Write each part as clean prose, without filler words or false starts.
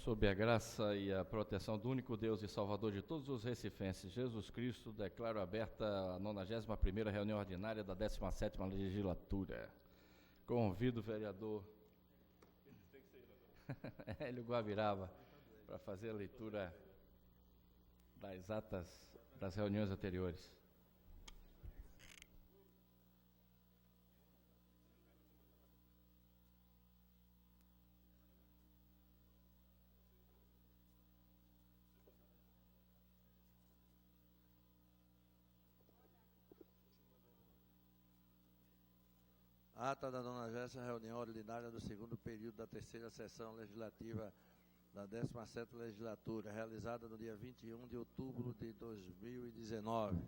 Sob a graça e a proteção do único Deus e Salvador de todos os recifenses, Jesus Cristo, declaro aberta a 91ª reunião ordinária da 17ª legislatura. Convido o vereador Hélio Guabiraba para fazer a leitura das atas das reuniões anteriores. Ata da 90ª reunião ordinária do segundo período da terceira sessão legislativa da 17ª legislatura, realizada no dia 21 de outubro de 2019.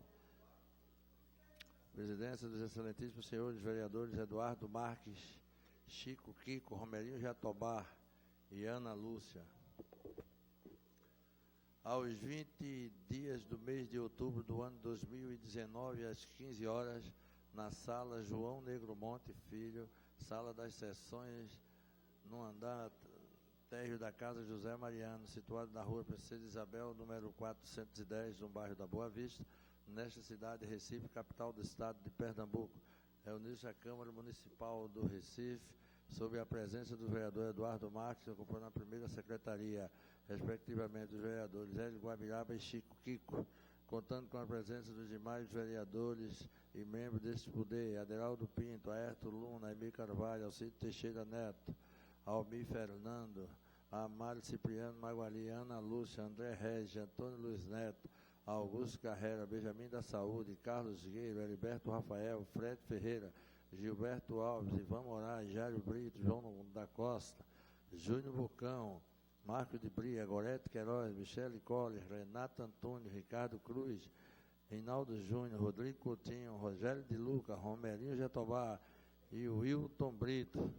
Presidência dos excelentíssimos senhores vereadores Eduardo Marques, Chico Kiko, Romerinho Jatobá e Ana Lúcia. Aos 20 dias do mês de outubro do ano 2019, às 15 horas, na sala João Negromonte Filho, sala das sessões, no andar térreo da Casa José Mariano, situado na rua Princesa Isabel, número 410, no bairro da Boa Vista, nesta cidade de Recife, capital do estado de Pernambuco. Reuniu-se a Câmara Municipal do Recife, sob a presença do vereador Eduardo Marques, ocupando a primeira secretaria, respectivamente, dos vereadores Hélio Guabiraba e Chico Kiko, contando com a presença dos demais vereadores e membros deste poder, Aderaldo Pinto, Aerto Luna, Emir Carvalho, Alcide Teixeira Neto, Almir Fernando, Amário Cipriano Maguari, Ana Lúcia, André Regis, Antônio Luiz Neto, Augusto Carrera, Benjamin da Saúde, Carlos Gueiro, Heriberto Rafael, Fred Ferreira, Gilberto Alves, Ivan Moraes, Jário Brito, João da Costa, Júnior Bocão, Marco de Bria, Gorete Queiroz, Michele Colles, Renato Antônio, Ricardo Cruz, Reinaldo Júnior, Rodrigo Coutinho, Rogério de Luca, Romerinho Jatobá e Wilton Brito.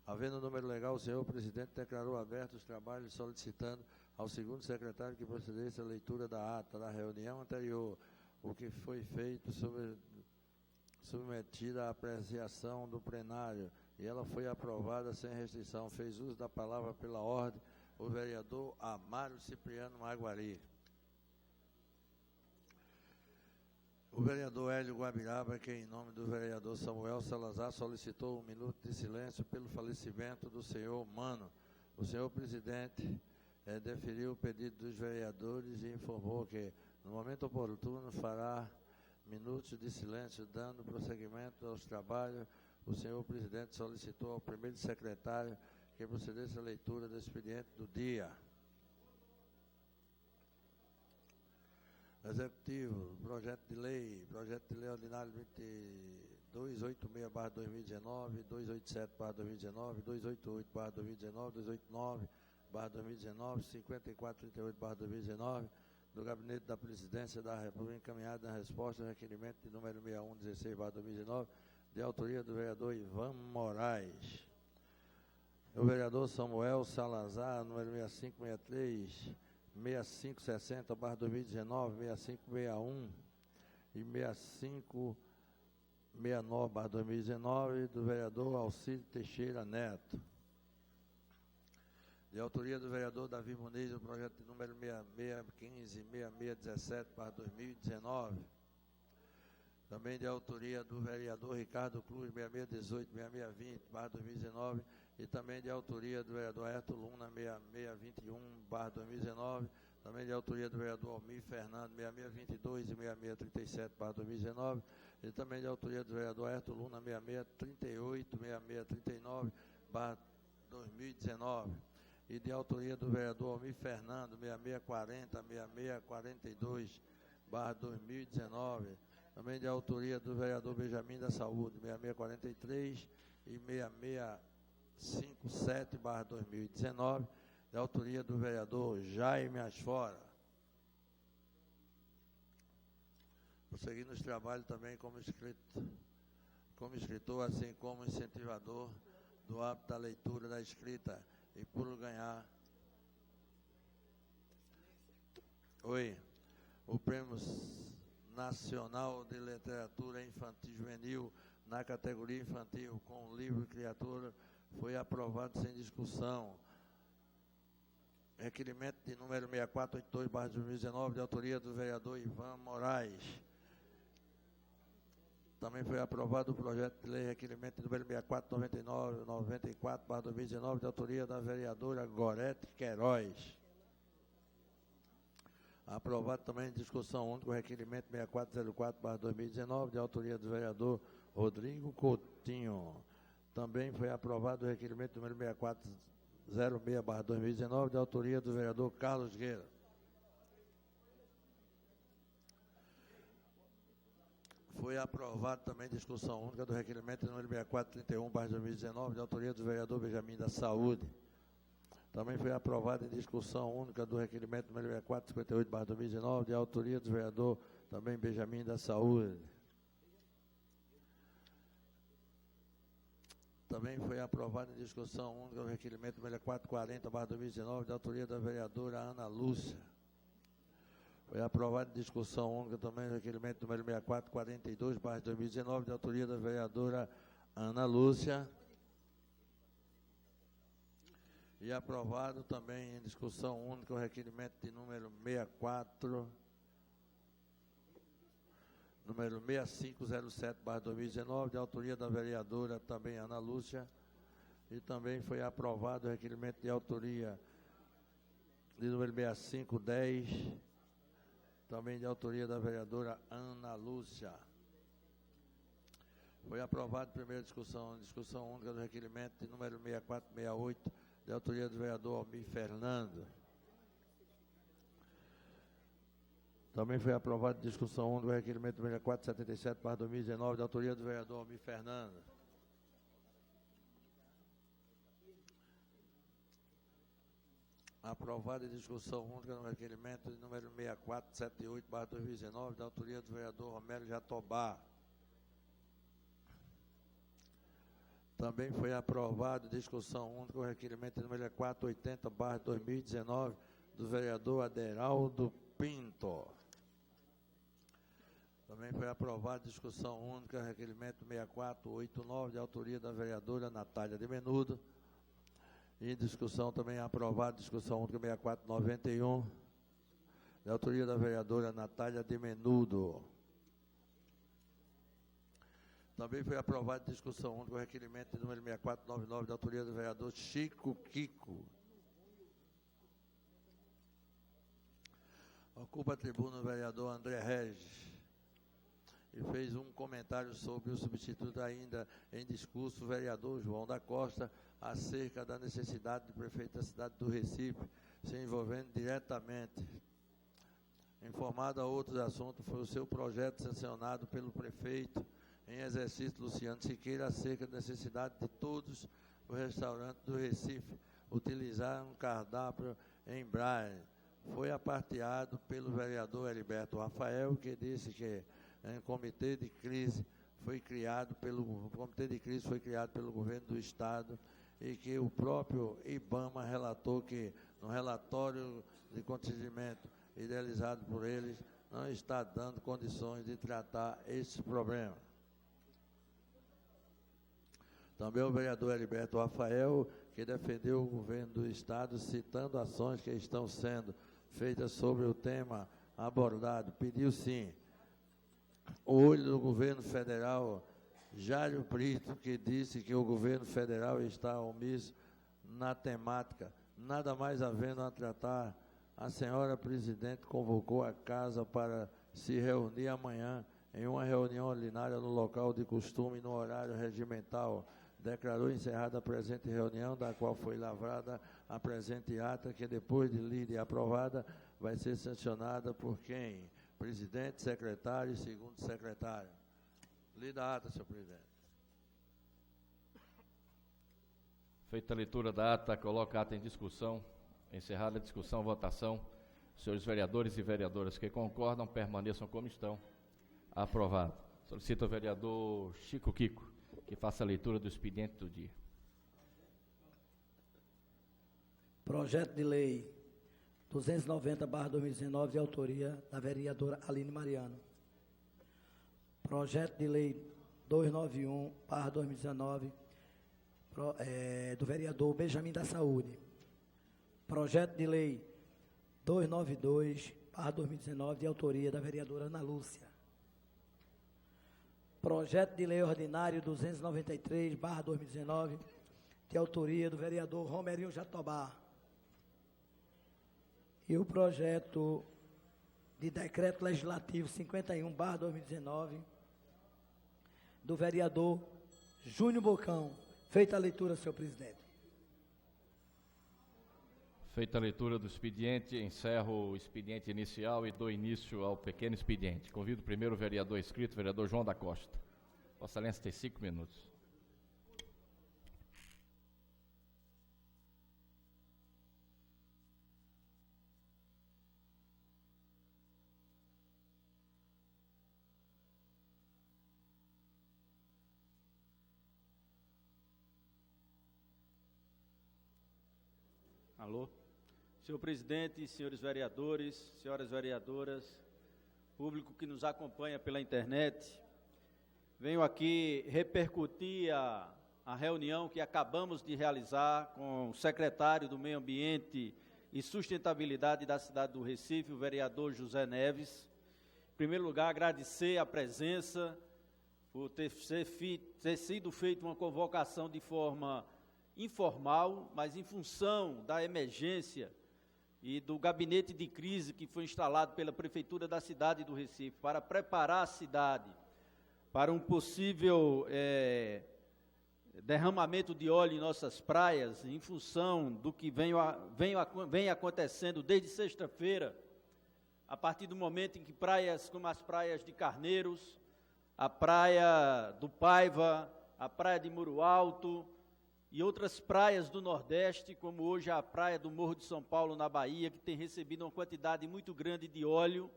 Havendo o número legal, o senhor presidente declarou abertos os trabalhos, solicitando ao segundo secretário que procedesse à leitura da ata da reunião anterior, o que foi feito submetida à apreciação do plenário, e ela foi aprovada sem restrição. Fez uso da palavra pela ordem o vereador Amário Cipriano Maguari. O vereador Hélio Guabiraba, que em nome do vereador Samuel Salazar solicitou 1 minuto de silêncio pelo falecimento do senhor Mano. O senhor presidente deferiu o pedido dos vereadores e informou que, no momento oportuno, fará minutos de silêncio, dando prosseguimento aos trabalhos. O senhor presidente solicitou ao primeiro secretário que procedesse à leitura do expediente do dia. Executivo, projeto de lei ordinário 2286/2019, 287/2019, 288/2019, 289/2019, 5438/2019, do Gabinete da Presidência da República, encaminhado na resposta ao requerimento de número 6116/2019, de autoria do vereador Ivan Moraes. O vereador Samuel Salazar, número 6563, 6560/2019, 6561 e 6569/2019, do vereador Alcide Teixeira Neto. De autoria do vereador Davi Muniz, o projeto de número 6615 e 6617/2019. Também de autoria do vereador Ricardo Cruz, 6618, 6620/2019, e também de autoria do vereador Aerto Luna, 6621/2019, também de autoria do vereador Almir Fernando, 6622 e 6637/2019, e também de autoria do vereador Aerto Luna, 6638, 6639/2019, e de autoria do vereador Almir Fernando, 6640, 6642/2019, também de autoria do vereador Benjamin da Saúde, 6643 e 6657/2019, de autoria do vereador Jaime Asfora. Prosseguindo os trabalhos também como escritor, assim como incentivador do hábito da leitura da escrita, e por ganhar o Prêmio Nacional de Literatura Infantil e Juvenil na categoria infantil com livro e criatura, foi aprovado sem discussão. requerimento de número 6482/2019, de autoria do vereador Ivan Moraes. Também foi aprovado o projeto de lei requerimento de número 6494/2019, de autoria da vereadora Gorete Queiroz. Aprovado também em discussão única o requerimento 6404/2019, de autoria do vereador Rodrigo Coutinho. Também foi aprovado o requerimento número 6406/2019, de autoria do vereador Carlos Gueira. Foi aprovado também discussão única do requerimento número 6431/2019, de autoria do vereador Benjamin da Saúde. Também foi aprovado em discussão única do requerimento número 6458/2019, de autoria do vereador também Benjamin da Saúde. Também foi aprovado em discussão única o requerimento número 6440/2019, de autoria da vereadora Ana Lúcia. Foi aprovado em discussão única também o requerimento número 6442/2019, de autoria da vereadora Ana Lúcia. E aprovado também em discussão única o requerimento de número 6507/2019, de autoria da vereadora também Ana Lúcia. E também foi aprovado o requerimento de autoria de número 6510, também de autoria da vereadora Ana Lúcia. Foi aprovado em primeira discussão única do requerimento de número 6468, de autoria do vereador Almir Fernando. Também foi aprovado em discussão única o requerimento número 6477/2019, de autoria do vereador Almir Fernando. Aprovado em discussão única no requerimento de número 6478/2019, da autoria do vereador Romero Jatobá. Também foi aprovado em discussão única o requerimento de número 480/2019, do vereador Aderaldo Pinto. Também foi aprovado em discussão única o requerimento 6489, de autoria da vereadora Natália de Menudo. E em discussão também aprovado, discussão única 6491, de autoria da vereadora Natália de Menudo. Também foi aprovado em discussão única o requerimento de número 6499, de autoria do vereador Chico Kiko. Ocupa a tribuna o vereador André Regis. E fez um comentário sobre o substituto ainda em discurso, o vereador João da Costa, acerca da necessidade do prefeito da cidade do Recife se envolvendo diretamente. Informado a outros assuntos, foi o seu projeto sancionado pelo prefeito em exercício Luciano Siqueira, acerca da necessidade de todos os restaurantes do Recife utilizar um cardápio em braille. Foi aparteado pelo vereador Heriberto Rafael, que disse que o comitê de crise foi criado pelo governo do Estado e que o próprio IBAMA relatou que no relatório de contingimento idealizado por eles não está dando condições de tratar esse problema. Também o vereador Heriberto Rafael, que defendeu o governo do Estado, citando ações que estão sendo feitas sobre o tema abordado, pediu sim o olho do governo federal, Jário Brito, que disse que o governo federal está omisso na temática, nada mais havendo a tratar. A senhora presidente convocou a casa para se reunir amanhã em uma reunião ordinária no local de costume no horário regimental. Declarou encerrada a presente reunião, da qual foi lavrada a presente ata, que depois de lida e aprovada, vai ser sancionada por quem? Presidente, secretário e segundo secretário. Lida a ata, senhor presidente. Feita a leitura da ata, coloca a ata em discussão. Encerrada a discussão, votação. Senhores vereadores e vereadoras que concordam, permaneçam como estão. Aprovado. Solicito ao vereador Chico Kiko que faça a leitura do expediente do dia. Projeto de lei 290/2019, de autoria da vereadora Aline Mariano. Projeto de lei 291/2019, do vereador Benjamin da Saúde. Projeto de Lei 292/2019, de autoria da vereadora Ana Lúcia. Projeto de Lei Ordinário 293/2019, de autoria do vereador Romerinho Jatobá. E o projeto de Decreto Legislativo 51/2019, do vereador Júnior Bocão. Feita a leitura, senhor presidente. Feita a leitura do expediente, encerro o expediente inicial e dou início ao pequeno expediente. Convido primeiro o vereador inscrito, vereador João da Costa. Vossa Excelência tem 5 minutos. Alô? Senhor presidente, senhores vereadores, senhoras vereadoras, público que nos acompanha pela internet, venho aqui repercutir a reunião que acabamos de realizar com o secretário do Meio Ambiente e Sustentabilidade da cidade do Recife, o vereador José Neves. Em primeiro lugar, agradecer a presença, por ter sido feita uma convocação de forma informal, mas em função da emergência e do gabinete de crise que foi instalado pela Prefeitura da cidade do Recife para preparar a cidade para um possível derramamento de óleo em nossas praias, em função do que vem acontecendo desde sexta-feira, a partir do momento em que praias como as praias de Carneiros, a praia do Paiva, a praia de Muro Alto e outras praias do Nordeste, como hoje a praia do Morro de São Paulo, na Bahia, que tem recebido uma quantidade muito grande de óleo,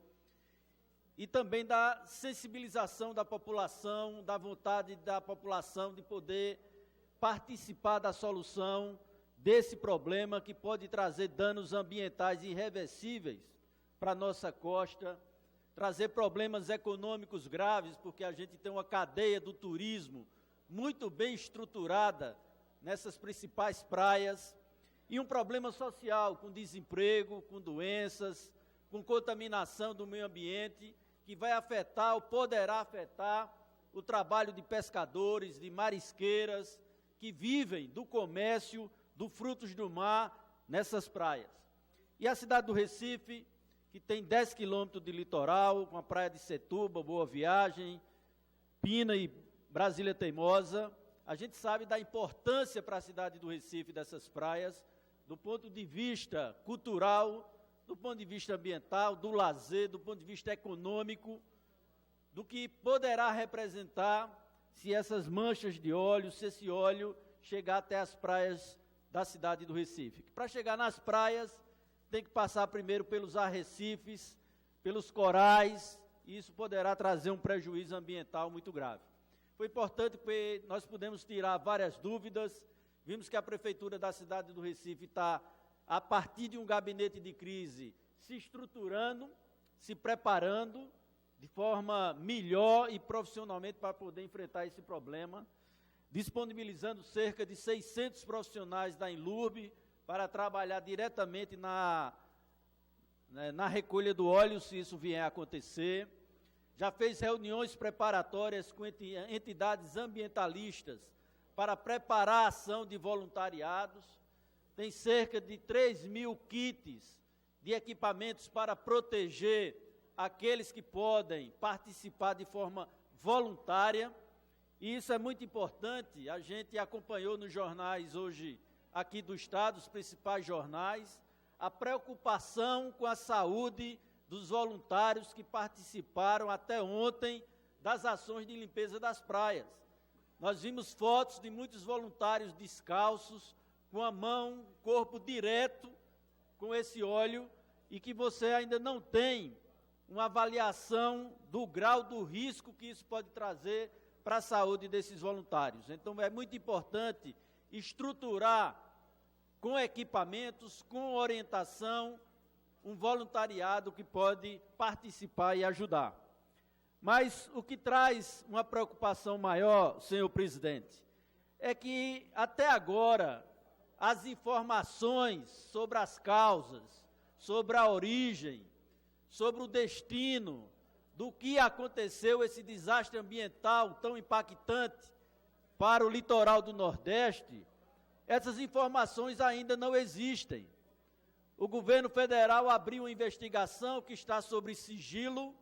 e também da sensibilização da população, da vontade da população de poder participar da solução desse problema que pode trazer danos ambientais irreversíveis para a nossa costa, trazer problemas econômicos graves, porque a gente tem uma cadeia do turismo muito bem estruturada nessas principais praias, e um problema social, com desemprego, com doenças, com contaminação do meio ambiente, que vai afetar ou poderá afetar o trabalho de pescadores, de marisqueiras, que vivem do comércio, dos frutos do mar, nessas praias. E a cidade do Recife, que tem 10 quilômetros de litoral, com a praia de Setúbal, Boa Viagem, Pina e Brasília Teimosa, a gente sabe da importância para a cidade do Recife dessas praias, do ponto de vista cultural, do ponto de vista ambiental, do lazer, do ponto de vista econômico, do que poderá representar se essas manchas de óleo, se esse óleo chegar até as praias da cidade do Recife. Para chegar nas praias, tem que passar primeiro pelos arrecifes, pelos corais, e isso poderá trazer um prejuízo ambiental muito grave. Foi importante porque nós pudemos tirar várias dúvidas, vimos que a Prefeitura da cidade do Recife está, a partir de um gabinete de crise, se estruturando, se preparando de forma melhor e profissionalmente para poder enfrentar esse problema, disponibilizando cerca de 600 profissionais da Enlurb para trabalhar diretamente na recolha do óleo, se isso vier a acontecer. Já fez reuniões preparatórias com entidades ambientalistas para preparar a ação de voluntariados. Tem cerca de 3.000 kits de equipamentos para proteger aqueles que podem participar de forma voluntária. E isso é muito importante, a gente acompanhou nos jornais hoje aqui do Estado, os principais jornais, a preocupação com a saúde dos voluntários que participaram até ontem das ações de limpeza das praias. Nós vimos fotos de muitos voluntários descalços, com a mão, corpo direto com esse óleo, e que você ainda não tem uma avaliação do grau do risco que isso pode trazer para a saúde desses voluntários. Então é muito importante estruturar com equipamentos, com orientação, um voluntariado que pode participar e ajudar. Mas o que traz uma preocupação maior, senhor presidente, é que até agora as informações sobre as causas, sobre a origem, sobre o destino do que aconteceu, esse desastre ambiental tão impactante para o litoral do Nordeste, essas informações ainda não existem. O governo federal abriu uma investigação que está sob sigilo,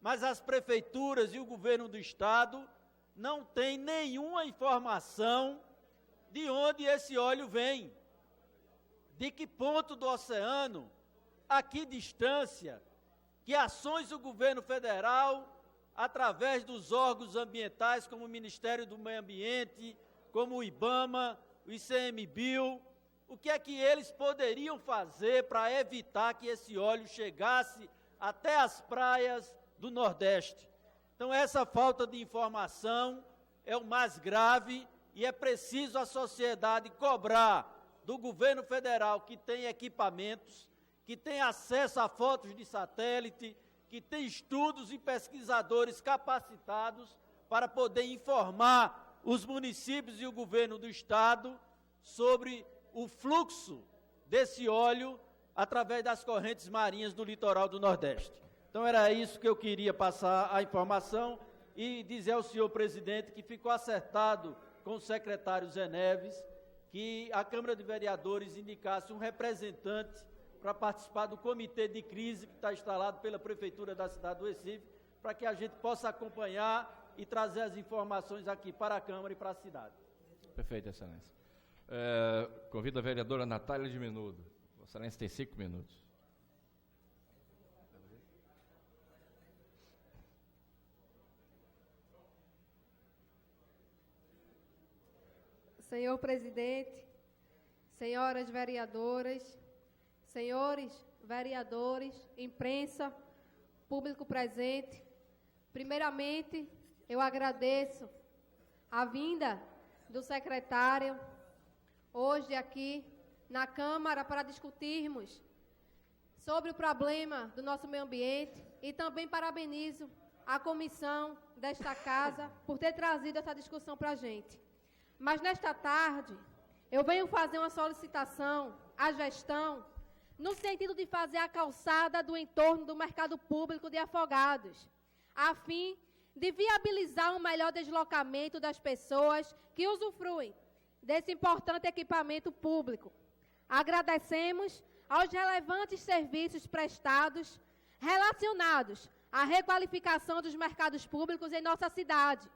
mas as prefeituras e o governo do estado não têm nenhuma informação de onde esse óleo vem, de que ponto do oceano, a que distância, que ações o governo federal, através dos órgãos ambientais, como o Ministério do Meio Ambiente, como o IBAMA, o ICMBio, o que é que eles poderiam fazer para evitar que esse óleo chegasse até as praias do Nordeste. Então, essa falta de informação é o mais grave e é preciso a sociedade cobrar do governo federal, que tem equipamentos, que tem acesso a fotos de satélite, que tem estudos e pesquisadores capacitados para poder informar os municípios e o governo do estado sobre o fluxo desse óleo através das correntes marinhas do litoral do Nordeste. Então, era isso que eu queria passar a informação e dizer ao senhor presidente que ficou acertado com o secretário Zé Neves que a Câmara de Vereadores indicasse um representante para participar do comitê de crise que está instalado pela Prefeitura da cidade do Recife, para que a gente possa acompanhar e trazer as informações aqui para a Câmara e para a cidade. Perfeito, Excelência. Convido a vereadora Natália de Menudo. Vossa Excelência tem 5 minutos. Senhor presidente, senhoras vereadoras, senhores vereadores, imprensa, público presente, primeiramente, eu agradeço a vinda do secretário hoje aqui na Câmara para discutirmos sobre o problema do nosso meio ambiente e também parabenizo a comissão desta casa por ter trazido essa discussão para a gente. Mas nesta tarde, eu venho fazer uma solicitação à gestão no sentido de fazer a calçada do entorno do mercado público de Afogados, a fim de viabilizar um melhor deslocamento das pessoas que usufruem desse importante equipamento público. Agradecemos aos relevantes serviços prestados relacionados à requalificação dos mercados públicos em nossa cidade.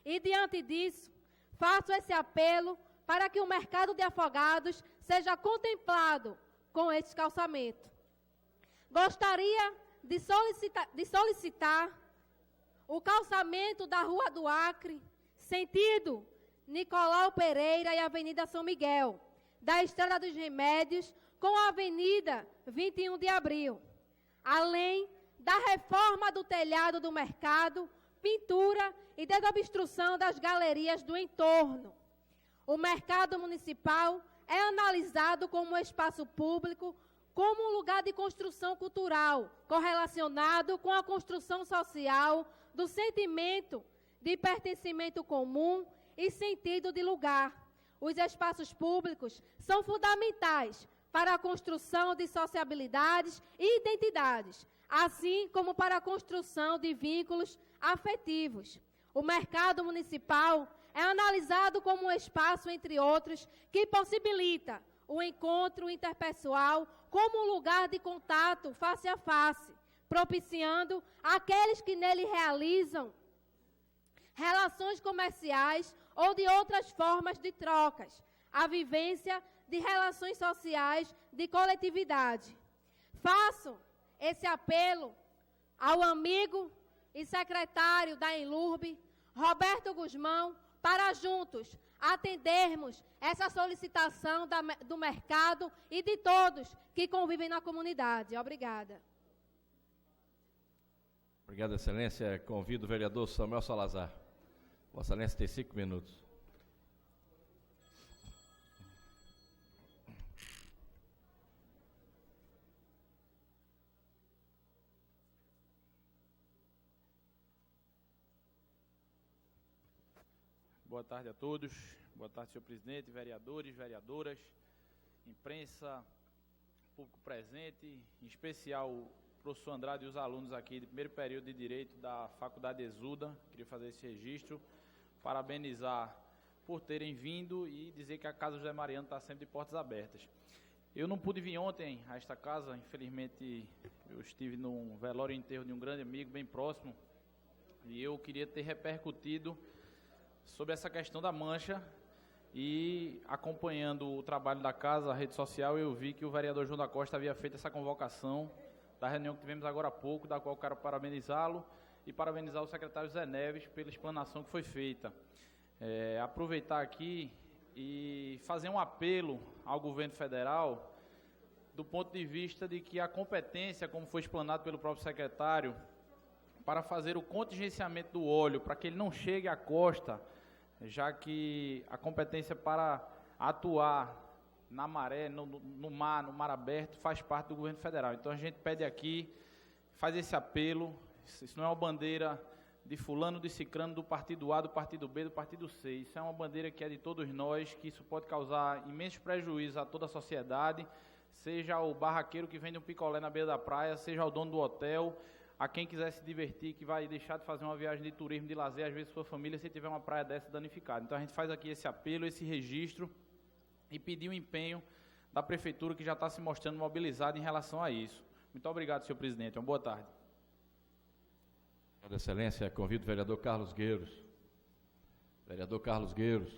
E, diante disso, faço esse apelo para que o mercado de Afogados seja contemplado com este calçamento. Gostaria de solicitar o calçamento da Rua do Acre, sentido Nicolau Pereira e Avenida São Miguel, da Estrada dos Remédios com a Avenida 21 de Abril, além da reforma do telhado do mercado, pintura e desobstrução das galerias do entorno. O mercado municipal é analisado como um espaço público, como um lugar de construção cultural, correlacionado com a construção social do sentimento de pertencimento comum e sentido de lugar. Os espaços públicos são fundamentais para a construção de sociabilidades e identidades, assim como para a construção de vínculos afetivos. O mercado municipal é analisado como um espaço, entre outros, que possibilita o encontro interpessoal como um lugar de contato face a face, propiciando aqueles que nele realizam relações comerciais ou de outras formas de trocas, a vivência de relações sociais de coletividade. Faço esse apelo ao amigo e secretário da Enlurb, Roberto Guzmão, para juntos atendermos essa solicitação do mercado e de todos que convivem na comunidade. Obrigada. Obrigado, Excelência. Convido o vereador Samuel Salazar. Vossa Excelência tem 5 minutos. Boa tarde a todos. Boa tarde, senhor presidente, vereadores, vereadoras. imprensa, público presente, em especial o professor Andrade e os alunos aqui do primeiro período de Direito da Faculdade Exuda. Queria fazer esse registro, parabenizar por terem vindo e dizer que a Casa José Mariano está sempre de portas abertas. Eu não pude vir ontem a esta casa, infelizmente eu estive num velório e enterro de um grande amigo bem próximo, e eu queria ter repercutido sobre essa questão da mancha, e acompanhando o trabalho da casa, a rede social, eu vi que o vereador João da Costa havia feito essa convocação da reunião que tivemos agora há pouco, da qual eu quero parabenizá-lo e parabenizar o secretário Zé Neves pela explanação que foi feita. Aproveitar aqui e fazer um apelo ao governo federal, do ponto de vista de que a competência, como foi explanado pelo próprio secretário, para fazer o contingenciamento do óleo, para que ele não chegue à costa, já que a competência para atuar na maré, no mar aberto, faz parte do governo federal. Então a gente pede aqui, faz esse apelo, isso não é uma bandeira de fulano, de cicrano, do partido A, do partido B, do partido C, isso é uma bandeira que é de todos nós, que isso pode causar imensos prejuízos a toda a sociedade, seja o barraqueiro que vende um picolé na beira da praia, seja o dono do hotel, a quem quiser se divertir, que vai deixar de fazer uma viagem de turismo, de lazer, às vezes sua família, se tiver uma praia dessa danificada. Então a gente faz aqui esse apelo, esse registro, e pedir o empenho da Prefeitura, que já está se mostrando mobilizada em relação a isso. Muito obrigado, senhor presidente. Uma boa tarde. Vossa Excelência, convido o vereador Carlos Gueiros. Vereador Carlos Gueiros.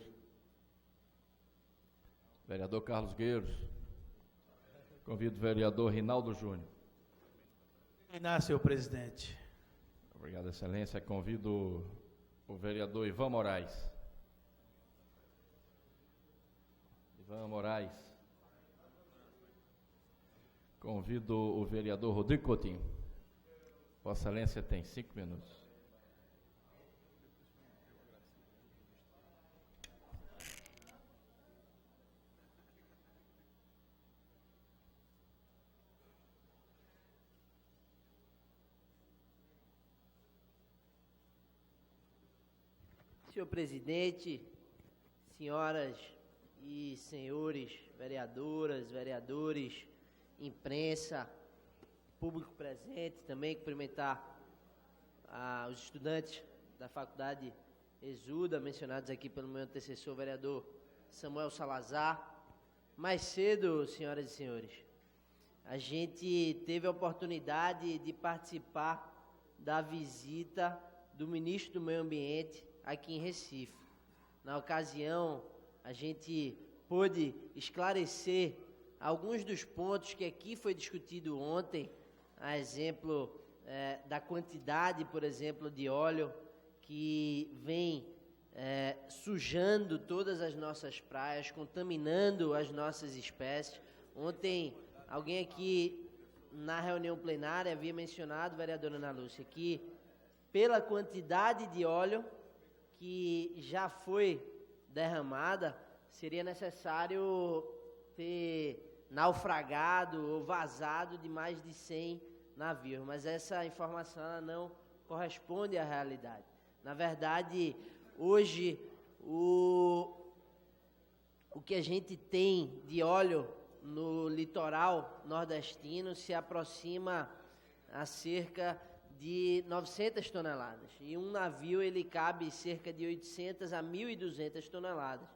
Vereador Carlos Gueiros. Convido o vereador Rinaldo Júnior. Senhor presidente. Obrigado, Excelência. Convido o vereador Ivan Moraes. Ivan Moraes. Convido o vereador Rodrigo Coutinho. Vossa Excelência tem 5 minutos. Senhor presidente, senhoras e senhores vereadoras, vereadores, imprensa, público presente, também cumprimentar os estudantes da Faculdade Exuda, mencionados aqui pelo meu antecessor, vereador Samuel Salazar. Mais cedo, senhoras e senhores, a gente teve a oportunidade de participar da visita do ministro do Meio Ambiente aqui em Recife. Na ocasião, a gente pôde esclarecer alguns dos pontos que aqui foi discutido ontem, a exemplo da quantidade, por exemplo, de óleo que vem sujando todas as nossas praias, contaminando as nossas espécies. Ontem, alguém aqui na reunião plenária havia mencionado, vereadora Ana Lúcia, que pela quantidade de óleo que já foi derramada, seria necessário ter naufragado ou vazado de mais de 100 navios, mas essa informação ela não corresponde à realidade. Na verdade, hoje, o que a gente tem de óleo no litoral nordestino se aproxima a cerca de 900 toneladas. E um navio, ele cabe cerca de 800 a 1.200 toneladas.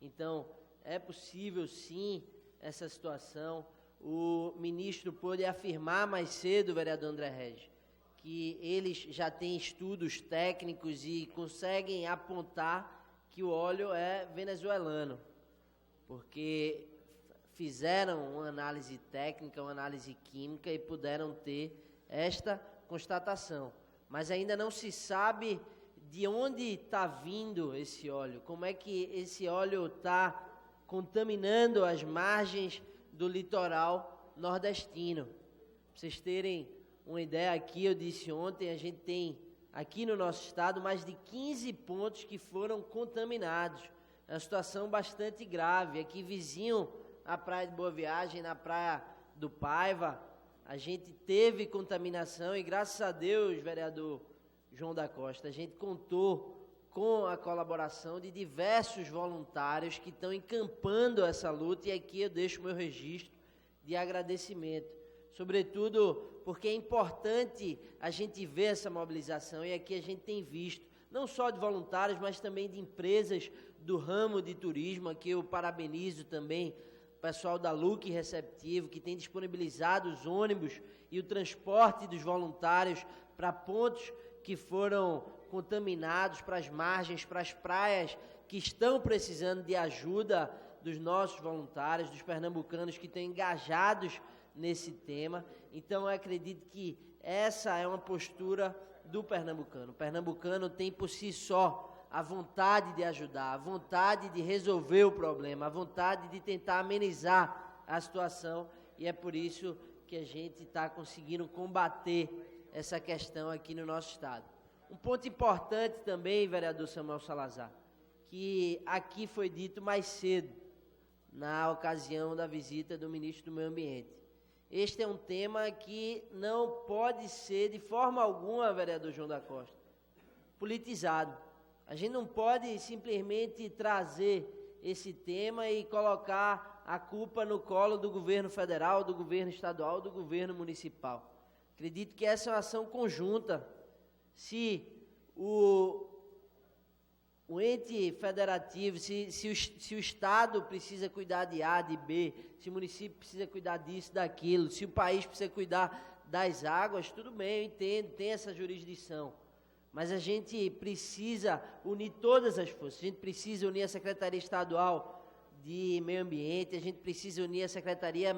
Então, é possível, sim, essa situação. O ministro pôde afirmar mais cedo, vereador André Regis, que eles já têm estudos técnicos e conseguem apontar que o óleo é venezuelano, porque fizeram uma análise técnica, uma análise química e puderam ter esta constatação. Mas ainda não se sabe de onde está vindo esse óleo, como é que esse óleo está contaminando as margens do litoral nordestino. Para vocês terem uma ideia, aqui eu disse ontem, a gente tem aqui no nosso estado mais de 15 pontos que foram contaminados. É uma situação bastante grave. Aqui vizinho à Praia de Boa Viagem, na Praia do Paiva, a gente teve contaminação e graças a Deus, vereador João da Costa, a gente contou com a colaboração de diversos voluntários que estão encampando essa luta, e aqui eu deixo meu registro de agradecimento, sobretudo porque é importante a gente ver essa mobilização, e aqui a gente tem visto, não só de voluntários, mas também de empresas do ramo de turismo. Aqui eu parabenizo também o pessoal da Luque Receptivo, que tem disponibilizado os ônibus e o transporte dos voluntários para pontos que foram contaminados, para as margens, para as praias que estão precisando de ajuda dos nossos voluntários, dos pernambucanos que estão engajados nesse tema. Então, eu acredito que essa é uma postura do pernambucano. O pernambucano tem por si só a vontade de ajudar, a vontade de resolver o problema, a vontade de tentar amenizar a situação, e é por isso que a gente está conseguindo combater essa questão aqui no nosso estado. Um ponto importante também, vereador Samuel Salazar, que aqui foi dito mais cedo, na ocasião da visita do ministro do Meio Ambiente. Este é um tema que não pode ser, de forma alguma, vereador João da Costa, politizado. A gente não pode simplesmente trazer esse tema e colocar a culpa no colo do governo federal, do governo estadual, do governo municipal. Acredito que essa é uma ação conjunta. Se o ente federativo, se o Estado precisa cuidar de A, de B, se o município precisa cuidar disso, daquilo, se o país precisa cuidar das águas, tudo bem, eu entendo, tem essa jurisdição. Mas a gente precisa unir todas as forças. A gente precisa unir a Secretaria Estadual de Meio Ambiente, a gente precisa unir a Secretaria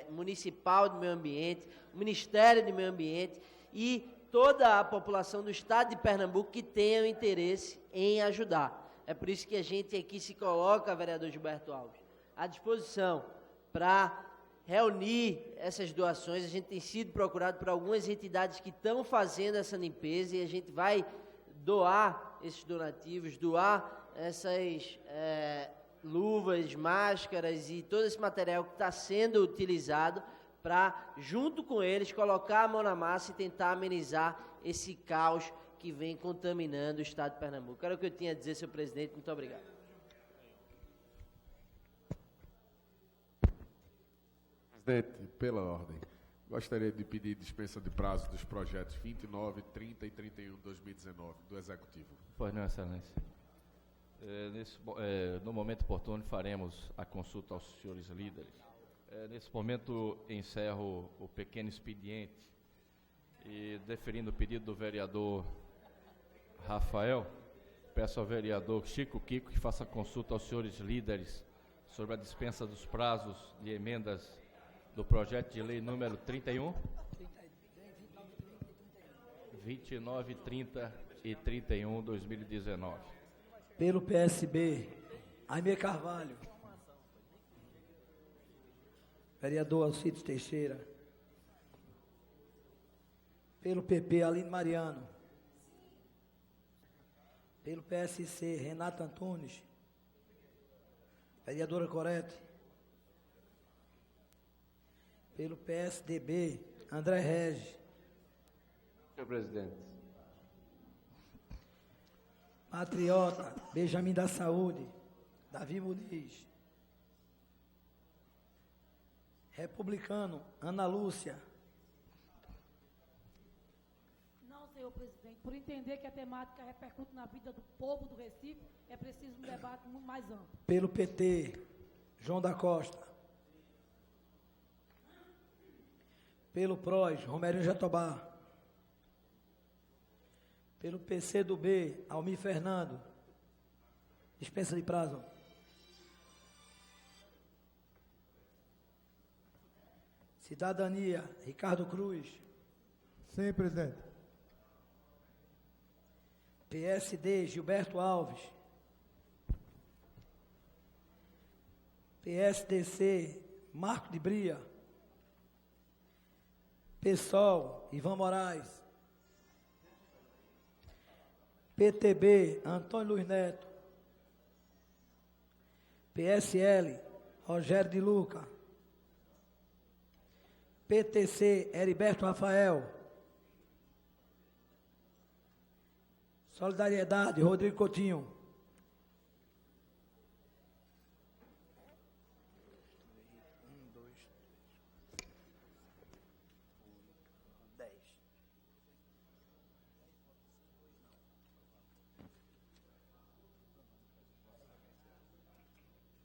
Municipal de Meio Ambiente, o Ministério de Meio Ambiente e toda a população do estado de Pernambuco que tenha o interesse em ajudar. É por isso que a gente aqui se coloca, vereador Gilberto Alves, à disposição para reunir essas doações. A gente tem sido procurado por algumas entidades que estão fazendo essa limpeza, e a gente vai doar esses donativos, doar essas luvas, máscaras e todo esse material que está sendo utilizado para, junto com eles, colocar a mão na massa e tentar amenizar esse caos que vem contaminando o estado de Pernambuco. Era o que eu tinha a dizer, senhor presidente. Muito obrigado. Presidente, pela ordem, gostaria de pedir dispensa de prazo dos projetos 29, 30 e 31 de 2019 do Executivo. Pois não, Excelência. No momento oportuno, faremos a consulta aos senhores líderes. Nesse momento, encerro o pequeno expediente e, deferindo o pedido do vereador Rafael, peço ao vereador Chico Kiko que faça consulta aos senhores líderes sobre a dispensa dos prazos de emendas do projeto de lei número 31, 29, 30 e 31, 2019. Pelo PSB, Aimee Carvalho. Vereador Alcides Teixeira. Pelo PP, Aline Mariano. Pelo PSC, Renato Antunes. Vereadora Corete. Pelo PSDB, André Regis. Senhor presidente. Patriota, Benjamin da Saúde, Davi Muniz. Republicano, Ana Lúcia. Não, senhor presidente, por entender que a temática repercute na vida do povo do Recife, é preciso um debate muito mais amplo. Pelo PT, João da Costa. Pelo PROS, Romerinho Jatobá. Pelo PCdoB, Almir Fernando. Dispensa de prazo. Cidadania, Ricardo Cruz. Sim, presidente. PSD, Gilberto Alves. PSDC, Marco de Bria. PSOL, Ivan Moraes. PTB, Antônio Luiz Neto. PSL, Rogério de Luca. PTC, Heriberto Rafael. Solidariedade, Rodrigo Coutinho.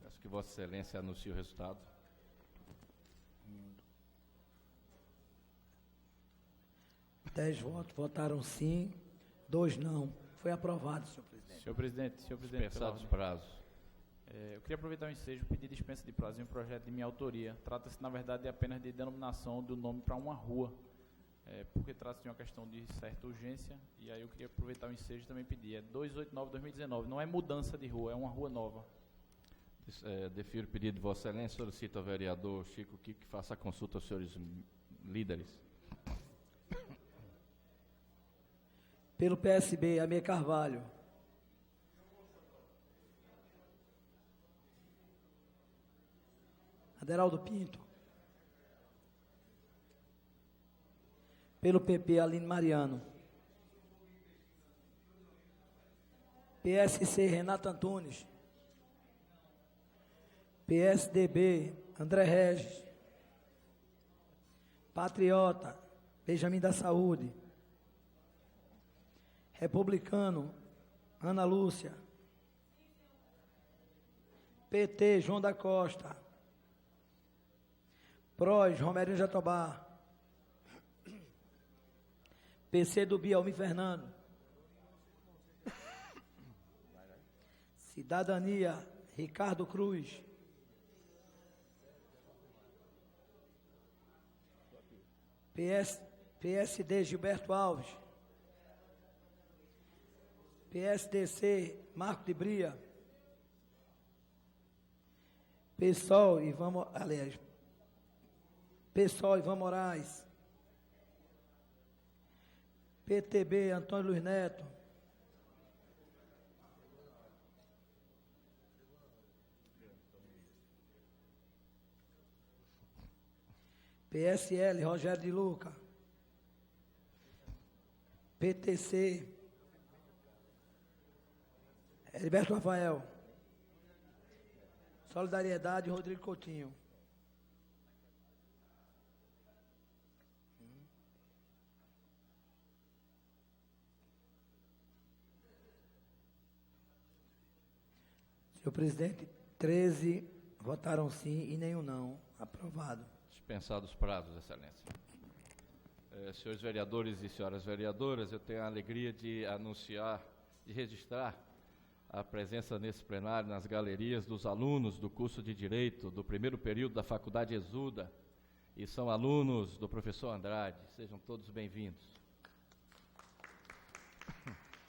Peço que Vossa Excelência anuncie o resultado. 10 votos, votaram sim, 2 não. Foi aprovado, senhor presidente. Senhor presidente, Dispensados os prazos. eu queria aproveitar o ensejo e pedir dispensa de prazo em um projeto de minha autoria. Trata-se, na verdade, apenas de denominação do nome para uma rua, porque trata-se de uma questão de certa urgência, e aí eu queria aproveitar o ensejo e também pedir. É 289/2019, não é mudança de rua, é uma rua nova. Defiro o pedido de Vossa Excelência, solicito ao vereador Chico Kiko que faça a consulta aos senhores líderes. Pelo PSB, Amir Carvalho. Aderaldo Pinto. Pelo PP, Aline Mariano. PSC, Renato Antunes. PSDB, André Regis. Patriota, Benjamin da Saúde. Republicano, Ana Lúcia. PT, João da Costa. PROS, Romerinho Jatobá. PC do Almir Fernando. Cidadania, Ricardo Cruz. PSD, Gilberto Alves. PSDC, Marco de Bria. PSOL, Ivan Moraes. PTB, Antônio Luiz Neto. PSL, Rogério de Luca. PTC, Heriberto Rafael. Solidariedade, Rodrigo Coutinho. Senhor presidente, 13 votaram sim e nenhum não. Aprovado. Dispensados os prazos, Excelência. Senhores vereadores e senhoras vereadoras, eu tenho a alegria de anunciar, de registrar a presença nesse plenário, nas galerias, dos alunos do curso de Direito, do primeiro período da Faculdade Exuda, e são alunos do professor Andrade. Sejam todos bem-vindos.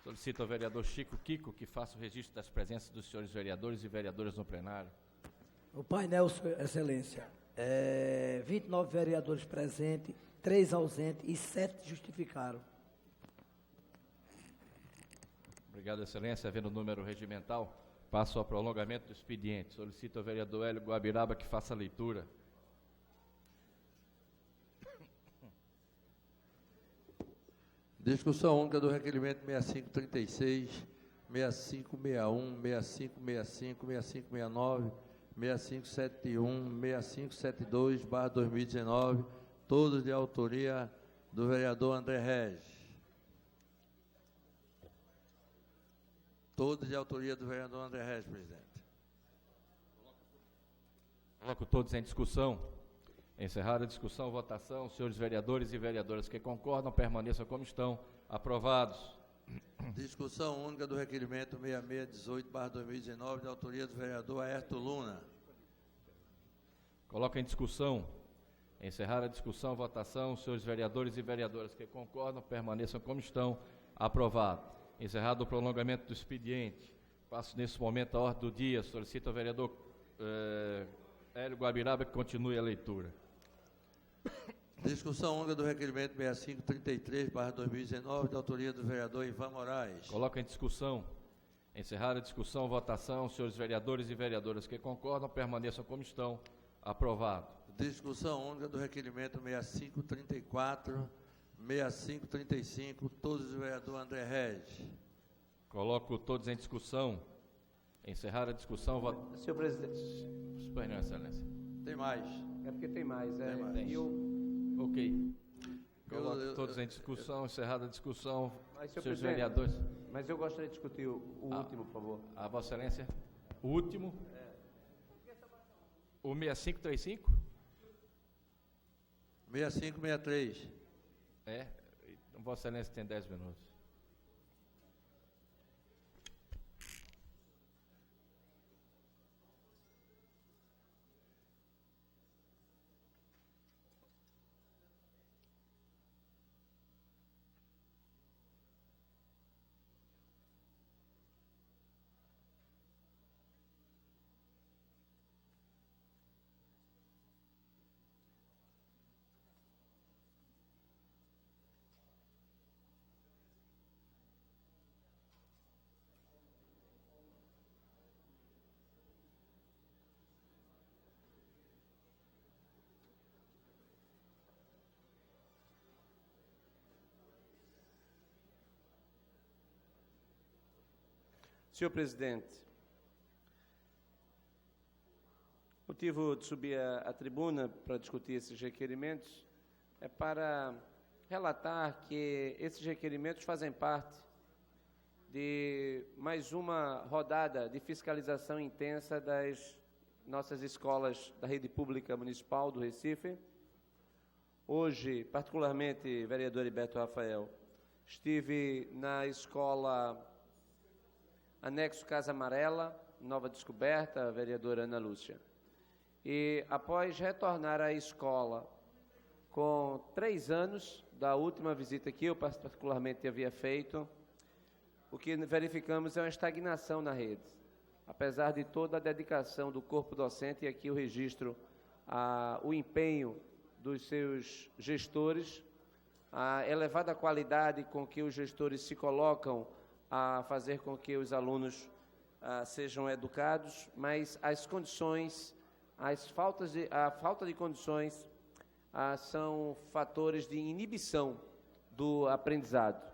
Solicito ao vereador Chico Kiko que faça o registro das presenças dos senhores vereadores e vereadoras no plenário. O painel, Sua Excelência, 29 vereadores presentes, 3 ausentes e 7 justificaram. Obrigado, Excelência. Havendo o número regimental, passo ao prolongamento do expediente. Solicito ao vereador Hélio Guabiraba que faça a leitura. Discussão única do requerimento 6536, 6561, 6565, 6569, 6571, 6572/2019, todos de autoria do vereador André Regis. Todos de autoria do vereador André Regis, presidente. Coloco todos em discussão. Encerrada a discussão, votação. Senhores vereadores e vereadoras que concordam, permaneçam como estão. Aprovados. Discussão única do requerimento 6618/2019, de autoria do vereador Aerto Luna. Coloco em discussão. Encerrada a discussão, votação. Senhores vereadores e vereadoras que concordam, permaneçam como estão. Aprovado. Encerrado o prolongamento do expediente. Passo nesse momento a ordem do dia. Solicito ao vereador Hélio Guabiraba que continue a leitura. Discussão única do requerimento 6533/2019, de autoria do vereador Ivan Moraes. Coloco em discussão. Encerrada a discussão, votação. Senhores vereadores e vereadoras que concordam, permaneçam como estão. Aprovado. Discussão única do requerimento 6534, 6535, todos do vereador André Regis. Coloco todos em discussão. Encerrar a discussão. Senhor presidente. Pois não, excelência. Tem mais. É porque tem mais. Tem mais. Tem. E eu, Ok. Coloco todos em discussão. Encerrada a discussão. mas, senhor Senhores presidente, vereadores. mas eu gostaria de discutir o último, por favor. A Vossa Excelência. O último. O 6535? 6563. É. Vossa Excelência tem 10 minutos. Senhor presidente, o motivo de subir à tribuna para discutir esses requerimentos é para relatar que esses requerimentos fazem parte de mais uma rodada de fiscalização intensa das nossas escolas da rede pública municipal do Recife. Hoje, particularmente, vereador Heriberto Rafael, estive na escola Anexo Casa Amarela, Nova Descoberta, a vereadora Ana Lúcia. E após retornar à escola com 3 anos da última visita que eu particularmente havia feito, o que verificamos é uma estagnação na rede. Apesar de toda a dedicação do corpo docente, e aqui eu registro o empenho dos seus gestores, a elevada qualidade com que os gestores se colocam a fazer com que os alunos sejam educados, mas as condições, a falta de condições são fatores de inibição do aprendizado.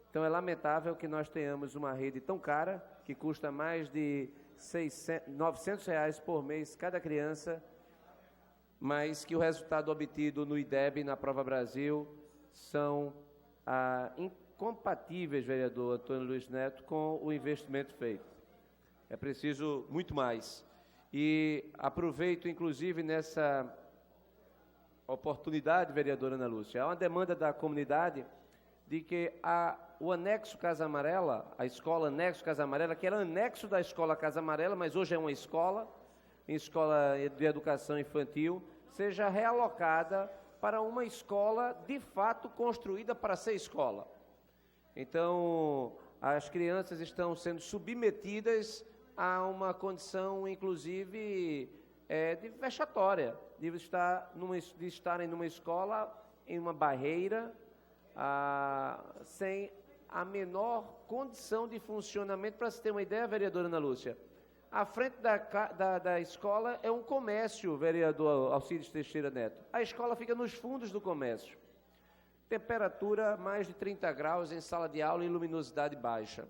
Então é lamentável que nós tenhamos uma rede tão cara, que custa mais de R$900 por mês cada criança, mas que o resultado obtido no IDEB, na Prova Brasil, são incompatíveis, vereador Antônio Luiz Neto, com o investimento feito. É preciso muito mais. E aproveito, inclusive, nessa oportunidade, vereadora Ana Lúcia, há uma demanda da comunidade de que o Anexo Casa Amarela, a escola Anexo Casa Amarela, que era anexo da escola Casa Amarela, mas hoje é uma escola de educação infantil, seja realocada para uma escola, de fato, construída para ser escola. Então, as crianças estão sendo submetidas a uma condição, inclusive, de vexatória, de estarem numa escola, em uma barreira, sem a menor condição de funcionamento. Para se ter uma ideia, vereadora Ana Lúcia, à frente da escola é um comércio, vereador Alcides Teixeira Neto. A escola fica nos fundos do comércio. Temperatura mais de 30 graus em sala de aula e luminosidade baixa.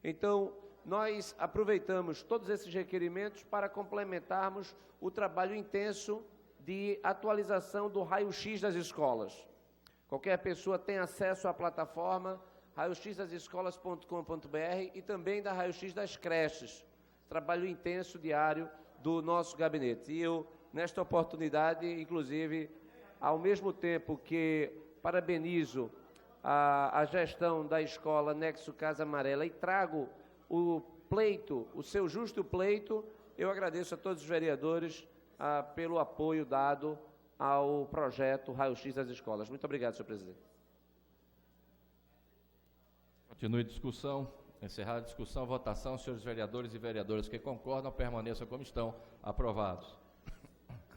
Então, nós aproveitamos todos esses requerimentos para complementarmos o trabalho intenso de atualização do raio-x das escolas. Qualquer pessoa tem acesso à plataforma raioxdasescolas.com.br e também da raio-x das creches. Trabalho intenso diário do nosso gabinete. E eu, nesta oportunidade, inclusive, ao mesmo tempo que parabenizo a gestão da escola Anexo Casa Amarela e trago o seu justo pleito, eu agradeço a todos os vereadores pelo apoio dado ao projeto Raio-X das Escolas. Muito obrigado, senhor presidente. Continue a discussão. Encerrada a discussão, votação. Senhores vereadores e vereadoras que concordam, permaneçam como estão. Aprovados.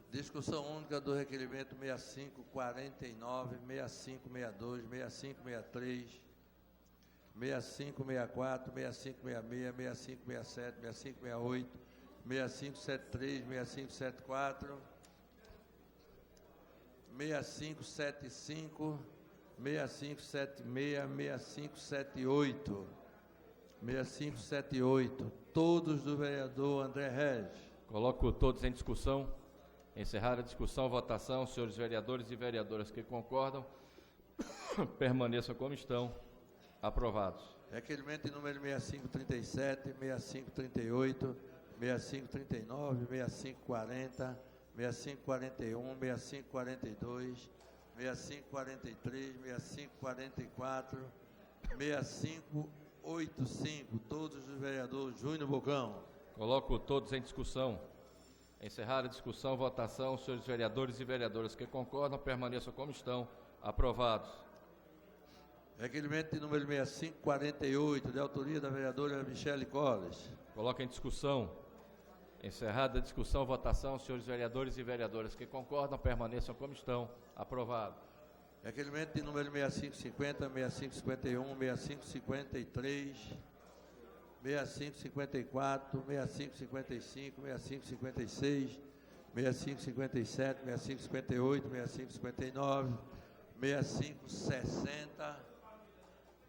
Discussão única do requerimento 6549, 6562, 6563, 6564, 6566, 6567, 6568, 6573, 6574, 6575, 6576, 6578, 6578, todos do vereador André Regis. Coloco todos em discussão. Encerrada a discussão, votação. Senhores vereadores e vereadoras que concordam, permaneçam como estão. Aprovados. Requerimento de número 6537, 6538, 6539, 6540, 6541, 6542, 6543, 6544, 6585, todos os vereadores Júnior Bocão. Coloco todos em discussão. Encerrada a discussão, votação. Senhores vereadores e vereadoras que concordam, permaneçam como estão. Aprovados. Requerimento de número 6548, de autoria da vereadora Michele Colles. Coloco em discussão. Encerrada a discussão, votação. Senhores vereadores e vereadoras que concordam, permaneçam como estão. Aprovado. Requerimento de número 6550, 6551, 6553, 6554, 6555, 6556, 6557, 6558, 6559, 6560,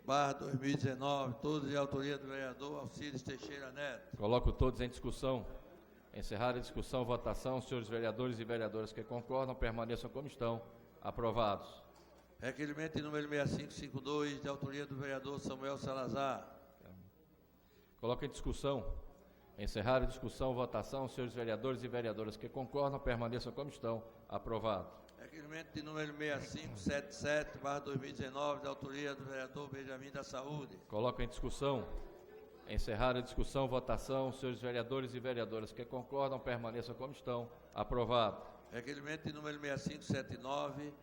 /2019, todos de autoria do vereador Alcides Teixeira Neto. Coloco todos em discussão. Encerrada a discussão, votação. Senhores vereadores e vereadoras que concordam, permaneçam como estão. Aprovados. Requerimento de número 6552, de autoria do vereador Samuel Salazar. Coloco em discussão. Encerrada a discussão, votação. Senhores vereadores e vereadoras que concordam, permaneçam como estão. Aprovado. Requerimento de número 6577, /2019, de autoria do vereador Benjamin da Saúde. Coloco em discussão. Encerrada a discussão, votação. Senhores vereadores e vereadoras que concordam, permaneçam como estão. Aprovado. Requerimento de número 6579,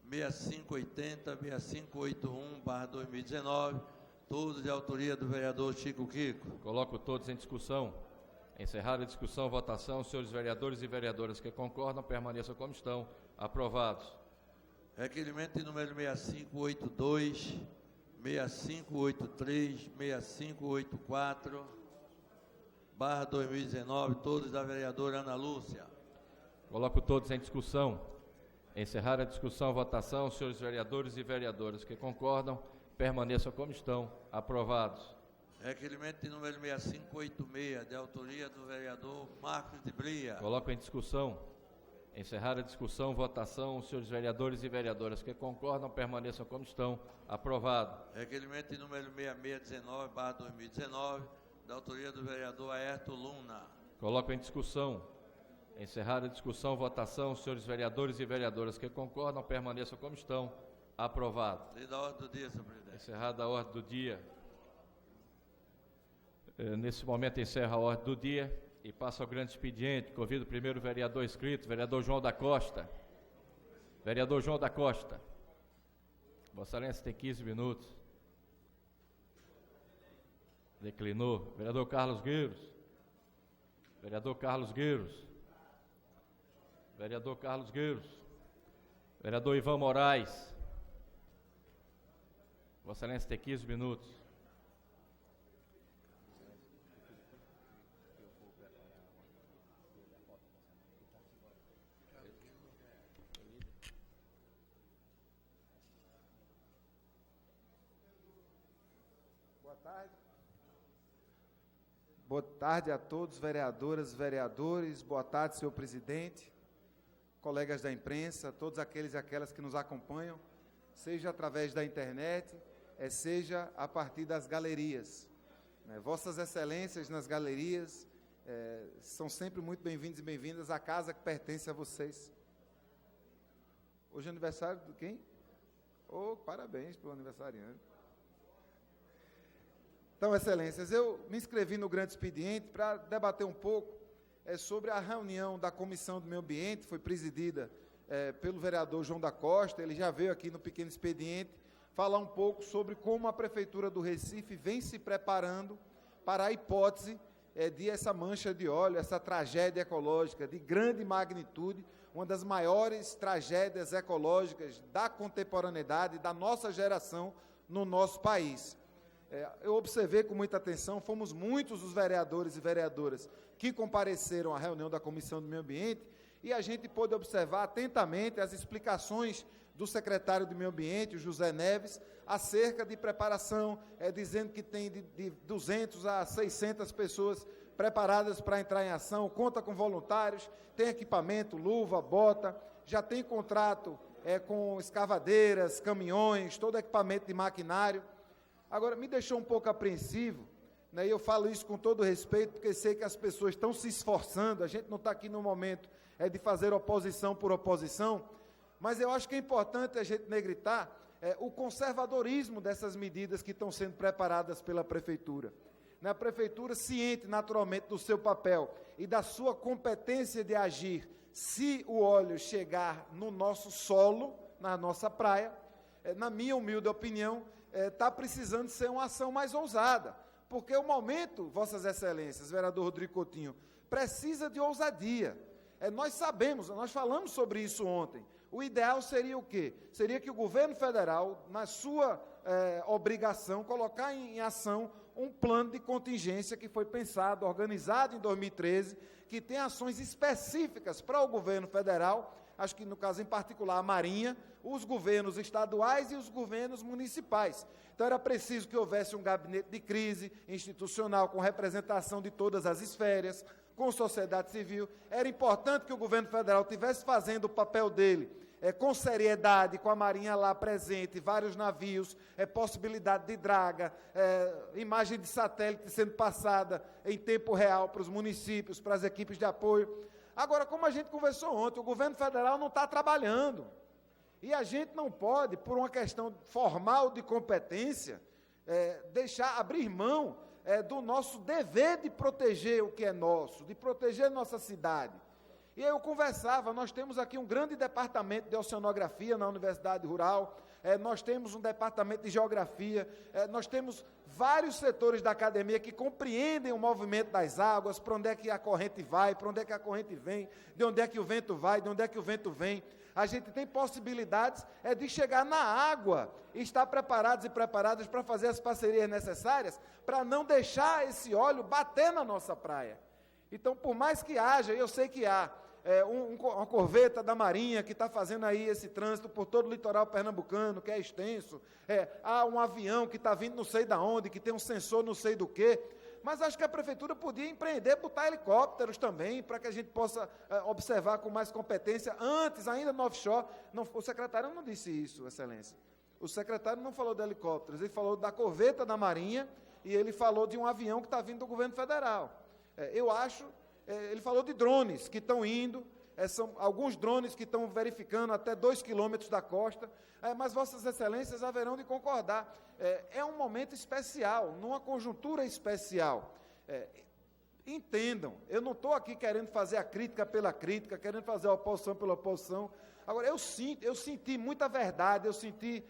6580, 6581, /2019, todos de autoria do vereador Chico Kiko. Coloco todos em discussão. Encerrada a discussão, votação. Senhores vereadores e vereadoras que concordam, permaneçam como estão. Aprovados. Requerimento de número 6582, 6583, 6584, /2019, todos da vereadora Ana Lúcia. Coloco todos em discussão. Encerrada a discussão, votação. Senhores vereadores e vereadoras que concordam, permaneçam como estão. Aprovados. Requerimento de número 6586, de autoria do vereador Marcos de Bria. Coloco em discussão. Encerrada a discussão, votação. Senhores vereadores e vereadoras que concordam, permaneçam como estão. Aprovado. Requerimento de número 6619, /2019, da autoria do vereador Aerto Luna. Coloco em discussão. Encerrada a discussão, votação. Senhores vereadores e vereadoras que concordam, permaneçam como estão. Aprovado. Lei da ordem do dia, senhor presidente. Encerrada a ordem do dia. Nesse momento encerra a ordem do dia e passa ao grande expediente. Convido o primeiro vereador inscrito, vereador João da Costa. Vereador João da Costa. Vossa Excelência tem 15 minutos. Declinou. Vereador Carlos Gueiros. Vereador Carlos Gueiros. Vereador Carlos Gueiros. Vereador Ivan Moraes. Vossa Excelência tem 15 minutos. Boa tarde a todos, vereadoras e vereadores. Boa tarde, senhor presidente, colegas da imprensa, todos aqueles e aquelas que nos acompanham, seja através da internet, seja a partir das galerias. Vossas excelências nas galerias são sempre muito bem-vindos e bem-vindas à casa que pertence a vocês. Hoje é aniversário de quem? Parabéns para o aniversariante. Então, excelências, eu me inscrevi no grande expediente para debater um pouco sobre a reunião da Comissão do Meio Ambiente, foi presidida pelo vereador João da Costa. Ele já veio aqui no pequeno expediente falar um pouco sobre como a Prefeitura do Recife vem se preparando para a hipótese de essa mancha de óleo, essa tragédia ecológica de grande magnitude, uma das maiores tragédias ecológicas da contemporaneidade, da nossa geração no nosso país. Eu observei com muita atenção, fomos muitos os vereadores e vereadoras que compareceram à reunião da Comissão do Meio Ambiente e a gente pôde observar atentamente as explicações do secretário de Meio Ambiente, o José Neves, acerca de preparação, dizendo que tem de 200 a 600 pessoas preparadas para entrar em ação, conta com voluntários, tem equipamento, luva, bota, já tem contrato com escavadeiras, caminhões, todo equipamento de maquinário. Agora, me deixou um pouco apreensivo, né, e eu falo isso com todo respeito, porque sei que as pessoas estão se esforçando, a gente não está aqui no momento de fazer oposição por oposição, mas eu acho que é importante a gente negritar o conservadorismo dessas medidas que estão sendo preparadas pela Prefeitura. A Prefeitura, ciente naturalmente do seu papel e da sua competência de agir, se o óleo chegar no nosso solo, na nossa praia, na minha humilde opinião, está precisando ser uma ação mais ousada, porque o momento, Vossas Excelências, vereador Rodrigo Coutinho, precisa de ousadia. Nós sabemos, nós falamos sobre isso ontem, o ideal seria o quê? Seria que o governo federal, na sua obrigação, colocar em ação um plano de contingência que foi pensado, organizado em 2013, que tem ações específicas para o governo federal, acho que no caso em particular a Marinha, os governos estaduais e os governos municipais. Então era preciso que houvesse um gabinete de crise institucional com representação de todas as esferas, com sociedade civil. Era importante que o governo federal estivesse fazendo o papel dele, com seriedade, com a Marinha lá presente, vários navios, possibilidade de draga, imagem de satélite sendo passada em tempo real para os municípios, para as equipes de apoio. Agora, como a gente conversou ontem, o governo federal não está trabalhando. E a gente não pode, por uma questão formal de competência, abrir mão do nosso dever de proteger o que é nosso, de proteger nossa cidade. E eu conversava, nós temos aqui um grande departamento de oceanografia na Universidade Rural, nós temos um departamento de geografia, nós temos vários setores da academia que compreendem o movimento das águas, para onde é que a corrente vai, para onde é que a corrente vem, de onde é que o vento vai, de onde é que o vento vem. A gente tem possibilidades de chegar na água e estar preparados e preparadas para fazer as parcerias necessárias, para não deixar esse óleo bater na nossa praia. Então, por mais que haja, eu sei que há, uma corveta da Marinha que está fazendo aí esse trânsito por todo o litoral pernambucano, que é extenso, há um avião que está vindo não sei de onde, que tem um sensor não sei do quê, mas acho que a Prefeitura podia empreender, botar helicópteros também, para que a gente possa observar com mais competência, antes, ainda no offshore. Não, o secretário não disse isso, Excelência. O secretário não falou de helicópteros, ele falou da corveta da Marinha e ele falou de um avião que está vindo do governo federal. Eu acho... ele falou de drones que estão indo, são alguns drones que estão verificando até 2 quilômetros da costa, mas Vossas Excelências haverão de concordar. É um momento especial, numa conjuntura especial. Entendam, eu não estou aqui querendo fazer a crítica pela crítica, querendo fazer a oposição pela oposição. Agora, eu senti muita verdade, eu senti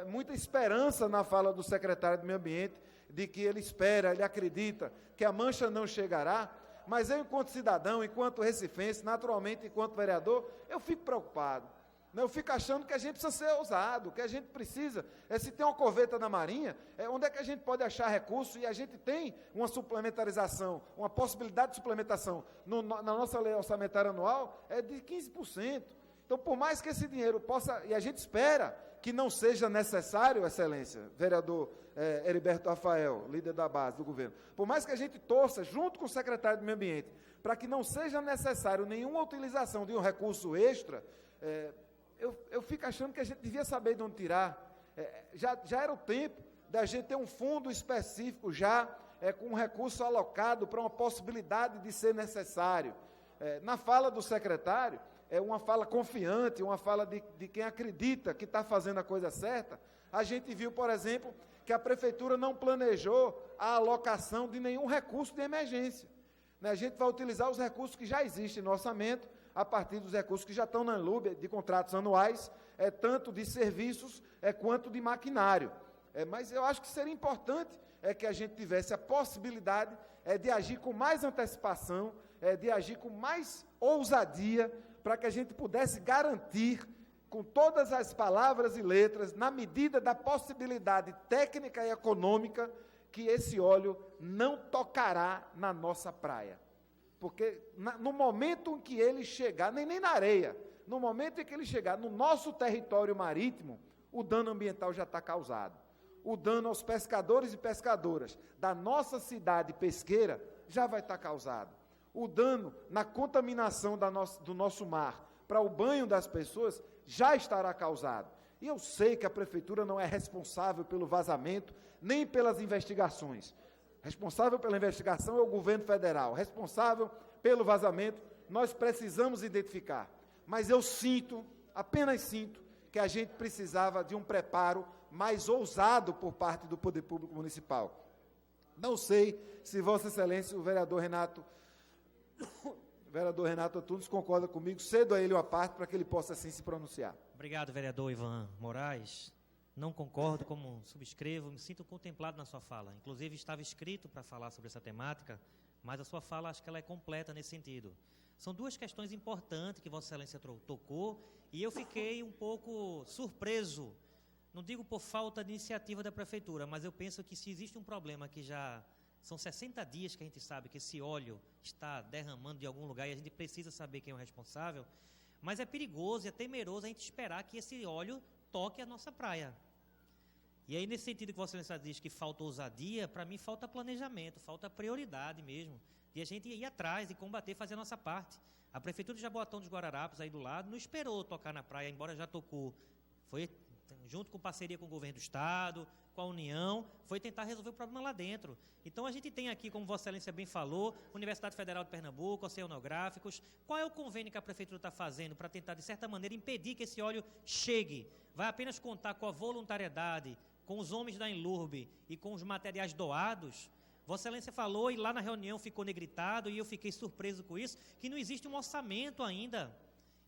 muita esperança na fala do secretário do Meio Ambiente, de que ele espera, ele acredita que a mancha não chegará. Mas eu, enquanto cidadão, enquanto recifense, naturalmente, enquanto vereador, eu fico preocupado. Eu fico achando que a gente precisa ser ousado, que a gente precisa, se tem uma corveta na Marinha, onde é que a gente pode achar recurso? E a gente tem uma suplementarização, uma possibilidade de suplementação na nossa lei orçamentária anual, de 15%. Então, por mais que esse dinheiro possa, e a gente espera que não seja necessário, Excelência, vereador Heriberto Rafael, líder da base do governo, por mais que a gente torça, junto com o secretário do Meio Ambiente, para que não seja necessário nenhuma utilização de um recurso extra, eu fico achando que a gente devia saber de onde tirar. Já era o tempo da gente ter um fundo específico já, com um recurso alocado para uma possibilidade de ser necessário. Na fala do secretário, é uma fala confiante, uma fala de quem acredita que está fazendo a coisa certa. A gente viu, por exemplo, que a Prefeitura não planejou a alocação de nenhum recurso de emergência. A gente vai utilizar os recursos que já existem no orçamento, a partir dos recursos que já estão na LUB, de contratos anuais, tanto de serviços quanto de maquinário. Mas eu acho que seria importante que a gente tivesse a possibilidade de agir com mais antecipação, de agir com mais ousadia, para que a gente pudesse garantir, com todas as palavras e letras, na medida da possibilidade técnica e econômica, que esse óleo não tocará na nossa praia. Porque no momento em que ele chegar, nem na areia, no momento em que ele chegar no nosso território marítimo, o dano ambiental já está causado. O dano aos pescadores e pescadoras da nossa cidade pesqueira já vai estar causado. O dano na contaminação do nosso mar para o banho das pessoas já estará causado. E eu sei que a prefeitura não é responsável pelo vazamento, nem pelas investigações. Responsável pela investigação é o governo federal. Responsável pelo vazamento, nós precisamos identificar. Mas eu sinto, apenas sinto, que a gente precisava de um preparo mais ousado por parte do Poder Público Municipal. Não sei se Vossa Excelência, o vereador Renato Antunes concorda comigo, cedo a ele uma parte para que ele possa assim se pronunciar. Obrigado, vereador Ivan Moraes. Não concordo, como subscrevo, me sinto contemplado na sua fala. Inclusive, estava escrito para falar sobre essa temática, mas a sua fala, acho que ela é completa nesse sentido. São duas questões importantes que Vossa Excelência tocou, e eu fiquei um pouco surpreso, não digo por falta de iniciativa da Prefeitura, mas eu penso que se existe um problema que já são 60 dias que a gente sabe que esse óleo está derramando de algum lugar e a gente precisa saber quem é o responsável, mas é perigoso e é temeroso a gente esperar que esse óleo toque a nossa praia. E aí, nesse sentido que Vossa Excelência diz que falta ousadia, para mim falta planejamento, falta prioridade mesmo, de a gente ir atrás e combater, fazer a nossa parte. A Prefeitura de Jaboatão dos Guararapes, aí do lado, não esperou tocar na praia, embora já tocou. Foi junto com parceria com o governo do Estado, com a União, foi tentar resolver o problema lá dentro. Então, a gente tem aqui, como Vossa Excelência bem falou, Universidade Federal de Pernambuco, Oceanográficos. Qual é o convênio que a Prefeitura está fazendo para tentar, de certa maneira, impedir que esse óleo chegue? Vai apenas contar com a voluntariedade, com os homens da Enlurbe e com os materiais doados? Vossa Excelência falou, e lá na reunião ficou negritado, e eu fiquei surpreso com isso, que não existe um orçamento ainda.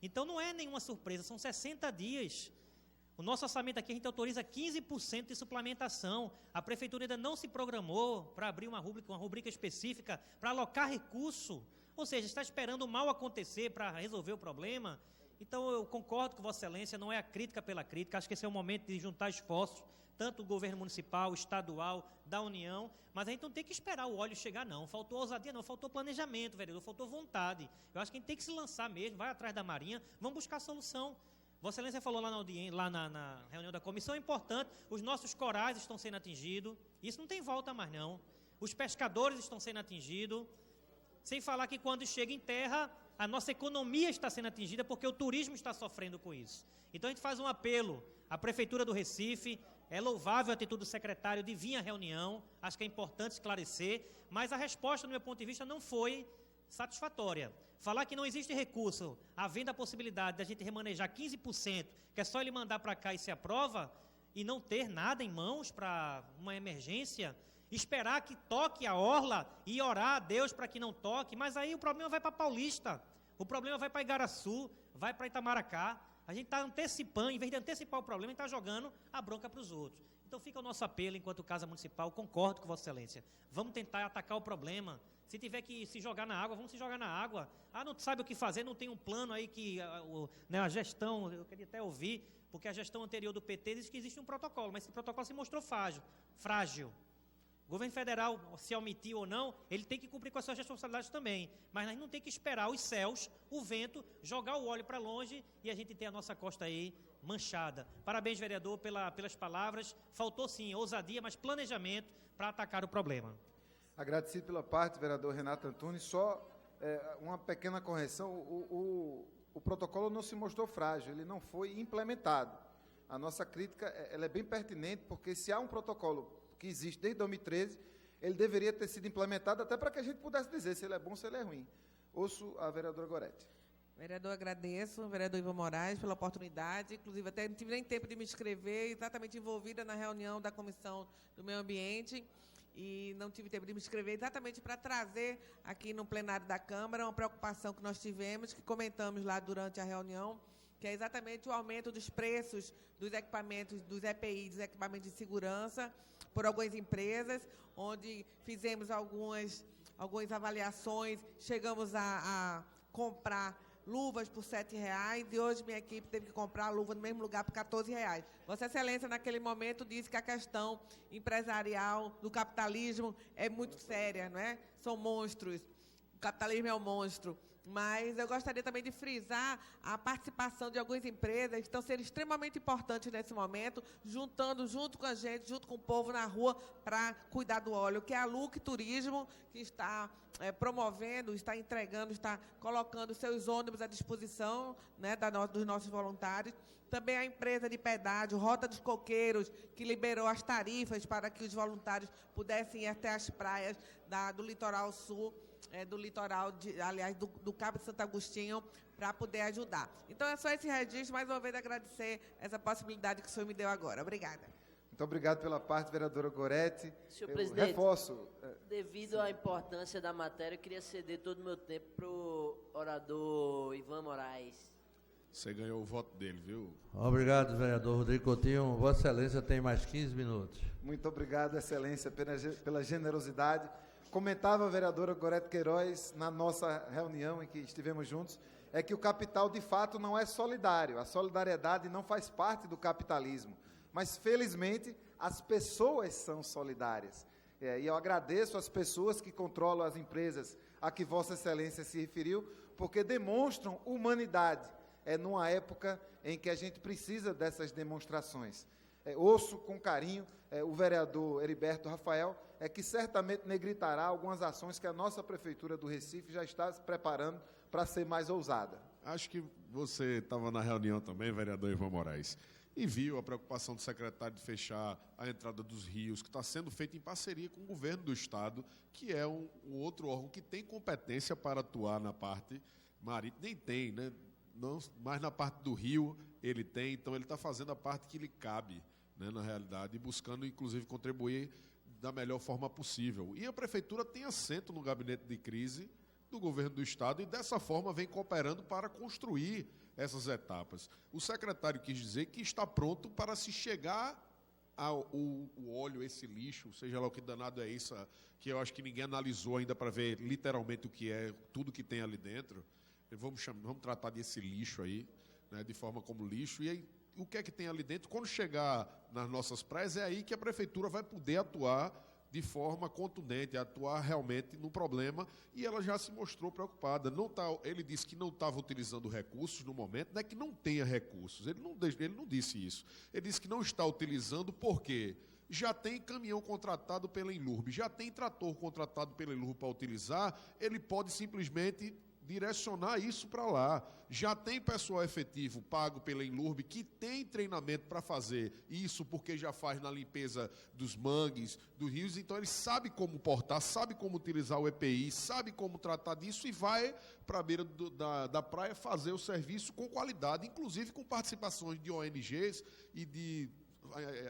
Então, não é nenhuma surpresa, são 60 dias. O nosso orçamento aqui, a gente autoriza 15% de suplementação. A Prefeitura ainda não se programou para abrir uma rubrica específica para alocar recurso. Ou seja, está esperando o mal acontecer para resolver o problema. Então, eu concordo com Vossa Excelência, não é a crítica pela crítica, acho que esse é o momento de juntar esforços, tanto do governo municipal, estadual, da União, mas a gente não tem que esperar o óleo chegar, não. Faltou ousadia, não, faltou planejamento, vereador, faltou vontade. Eu acho que a gente tem que se lançar mesmo, vai atrás da Marinha, vamos buscar solução. Vossa Excelência falou lá na reunião da comissão, é importante, os nossos corais estão sendo atingidos, isso não tem volta mais não. Os pescadores estão sendo atingidos, sem falar que quando chega em terra, a nossa economia está sendo atingida porque o turismo está sofrendo com isso. Então a gente faz um apelo à Prefeitura do Recife, é louvável a atitude do secretário de vir à reunião, acho que é importante esclarecer, mas a resposta, do meu ponto de vista, não foi satisfatória. Falar que não existe recurso, havendo a possibilidade de a gente remanejar 15%, que é só ele mandar para cá e se aprova, e não ter nada em mãos para uma emergência, esperar que toque a orla e orar a Deus para que não toque, mas aí o problema vai para Paulista, o problema vai para Igaraçu, vai para Itamaracá. A gente está antecipando, em vez de antecipar o problema, a gente está jogando a bronca para os outros. Então fica o nosso apelo enquanto Casa Municipal, concordo com Vossa Excelência, vamos tentar atacar o problema. Se tiver que se jogar na água, vamos se jogar na água. Não sabe o que fazer, não tem um plano aí que a gestão, eu queria até ouvir, porque a gestão anterior do PT disse que existe um protocolo, mas esse protocolo se mostrou frágil. O governo federal, se omitiu ou não, ele tem que cumprir com as suas responsabilidades também. Mas nós não tem que esperar os céus, o vento, jogar o óleo para longe e a gente ter a nossa costa aí manchada. Parabéns, vereador, pelas palavras. Faltou sim ousadia, mas planejamento para atacar o problema. Agradecido pela parte, vereador Renato Antunes. Só uma pequena correção, o protocolo não se mostrou frágil, ele não foi implementado. A nossa crítica ela é bem pertinente, porque se há um protocolo que existe desde 2013, ele deveria ter sido implementado até para que a gente pudesse dizer se ele é bom ou se ele é ruim. Ouço a vereadora Gorete. Vereador, agradeço, vereador Ivan Moraes, pela oportunidade, inclusive até não tive nem tempo de me inscrever, exatamente envolvida na reunião da Comissão do Meio Ambiente, e não tive tempo de me inscrever exatamente para trazer aqui no plenário da Câmara uma preocupação que nós tivemos, que comentamos lá durante a reunião, que é exatamente o aumento dos preços dos equipamentos, dos EPI, dos equipamentos de segurança, por algumas empresas, onde fizemos algumas avaliações, chegamos a comprar luvas por R$7, e hoje minha equipe teve que comprar a luva no mesmo lugar por R$14. Vossa Excelência, naquele momento, disse que a questão empresarial do capitalismo é muito séria, não é? São monstros. O capitalismo é um monstro. mas eu gostaria também de frisar a participação de algumas empresas que estão sendo extremamente importantes nesse momento, juntando junto com a gente, junto com o povo na rua, para cuidar do óleo, que é a Luque Turismo, que está promovendo, está entregando, está colocando seus ônibus à disposição, né, dos nossos voluntários. Também a empresa de pedágio, Rota dos Coqueiros, que liberou as tarifas para que os voluntários pudessem ir até as praias do litoral sul, do litoral, do Cabo de Santo Agostinho, para poder ajudar. Então, é só esse registro, mais uma vez agradecer essa possibilidade que o senhor me deu agora. Obrigada. Muito obrigado pela parte, vereadora Gorete. Senhor presidente, reforço. Devido à importância da matéria, eu queria ceder todo o meu tempo para o orador Ivan Moraes. Você ganhou o voto dele, viu? Obrigado, vereador Rodrigo Coutinho. Vossa Excelência tem mais 15 minutos. Muito obrigado, Excelência, pela generosidade. Comentava a vereadora Gorete Queiroz, na nossa reunião em que estivemos juntos, é que o capital, de fato, não é solidário. A solidariedade não faz parte do capitalismo. Mas, felizmente, as pessoas são solidárias. E eu agradeço às pessoas que controlam as empresas a que Vossa Excelência se referiu, porque demonstram humanidade. Numa época em que a gente precisa dessas demonstrações. Ouço com carinho o vereador Heriberto Rafael, que certamente negritará algumas ações que a nossa Prefeitura do Recife já está se preparando para ser mais ousada. Acho que você estava na reunião também, vereador Ivan Moraes, e viu a preocupação do secretário de fechar a entrada dos rios, que está sendo feita em parceria com o governo do Estado, que é um outro órgão que tem competência para atuar na parte marítima, nem tem, né? Não, mas na parte do rio ele tem, então ele está fazendo a parte que lhe cabe, né, na realidade, e buscando, inclusive, contribuir da melhor forma possível. E a Prefeitura tem assento no gabinete de crise do governo do Estado e, dessa forma, vem cooperando para construir essas etapas. O secretário quis dizer que está pronto para se chegar o óleo, esse lixo, seja lá o que danado é isso, que eu acho que ninguém analisou ainda para ver literalmente o que é, tudo que tem ali dentro. Vamos tratar desse lixo aí, né, de forma como lixo, e aí, o que é que tem ali dentro? Quando chegar nas nossas praias, é aí que a Prefeitura vai poder atuar de forma contundente, atuar realmente no problema, e ela já se mostrou preocupada. Ele disse que não estava utilizando recursos no momento, não é que não tenha recursos, ele não disse isso. Ele disse que não está utilizando porque já tem caminhão contratado pela Enlurb, já tem trator contratado pela Enlurb para utilizar, ele pode simplesmente direcionar isso para lá. Já tem pessoal efetivo pago pela Enlurb que tem treinamento para fazer isso, porque já faz na limpeza dos mangues, dos rios, então ele sabe como portar, sabe como utilizar o EPI, sabe como tratar disso e vai para a beira da praia fazer o serviço com qualidade, inclusive com participações de ONGs e de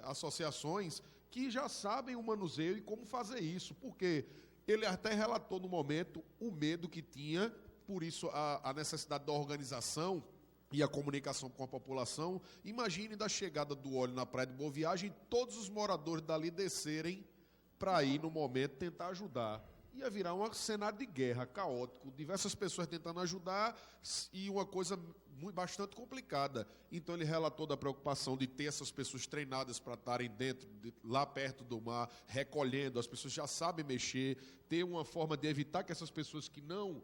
associações que já sabem o manuseio e como fazer isso, porque ele até relatou no momento o medo que tinha. Por isso, a necessidade da organização e a comunicação com a população. Imagine da chegada do óleo na Praia de Boa Viagem, todos os moradores dali descerem para ir, no momento, tentar ajudar. Ia virar um cenário de guerra, caótico, diversas pessoas tentando ajudar e uma coisa bastante complicada. Então, ele relatou da preocupação de ter essas pessoas treinadas para estarem dentro, lá perto do mar, recolhendo. As pessoas já sabem mexer, ter uma forma de evitar que essas pessoas que não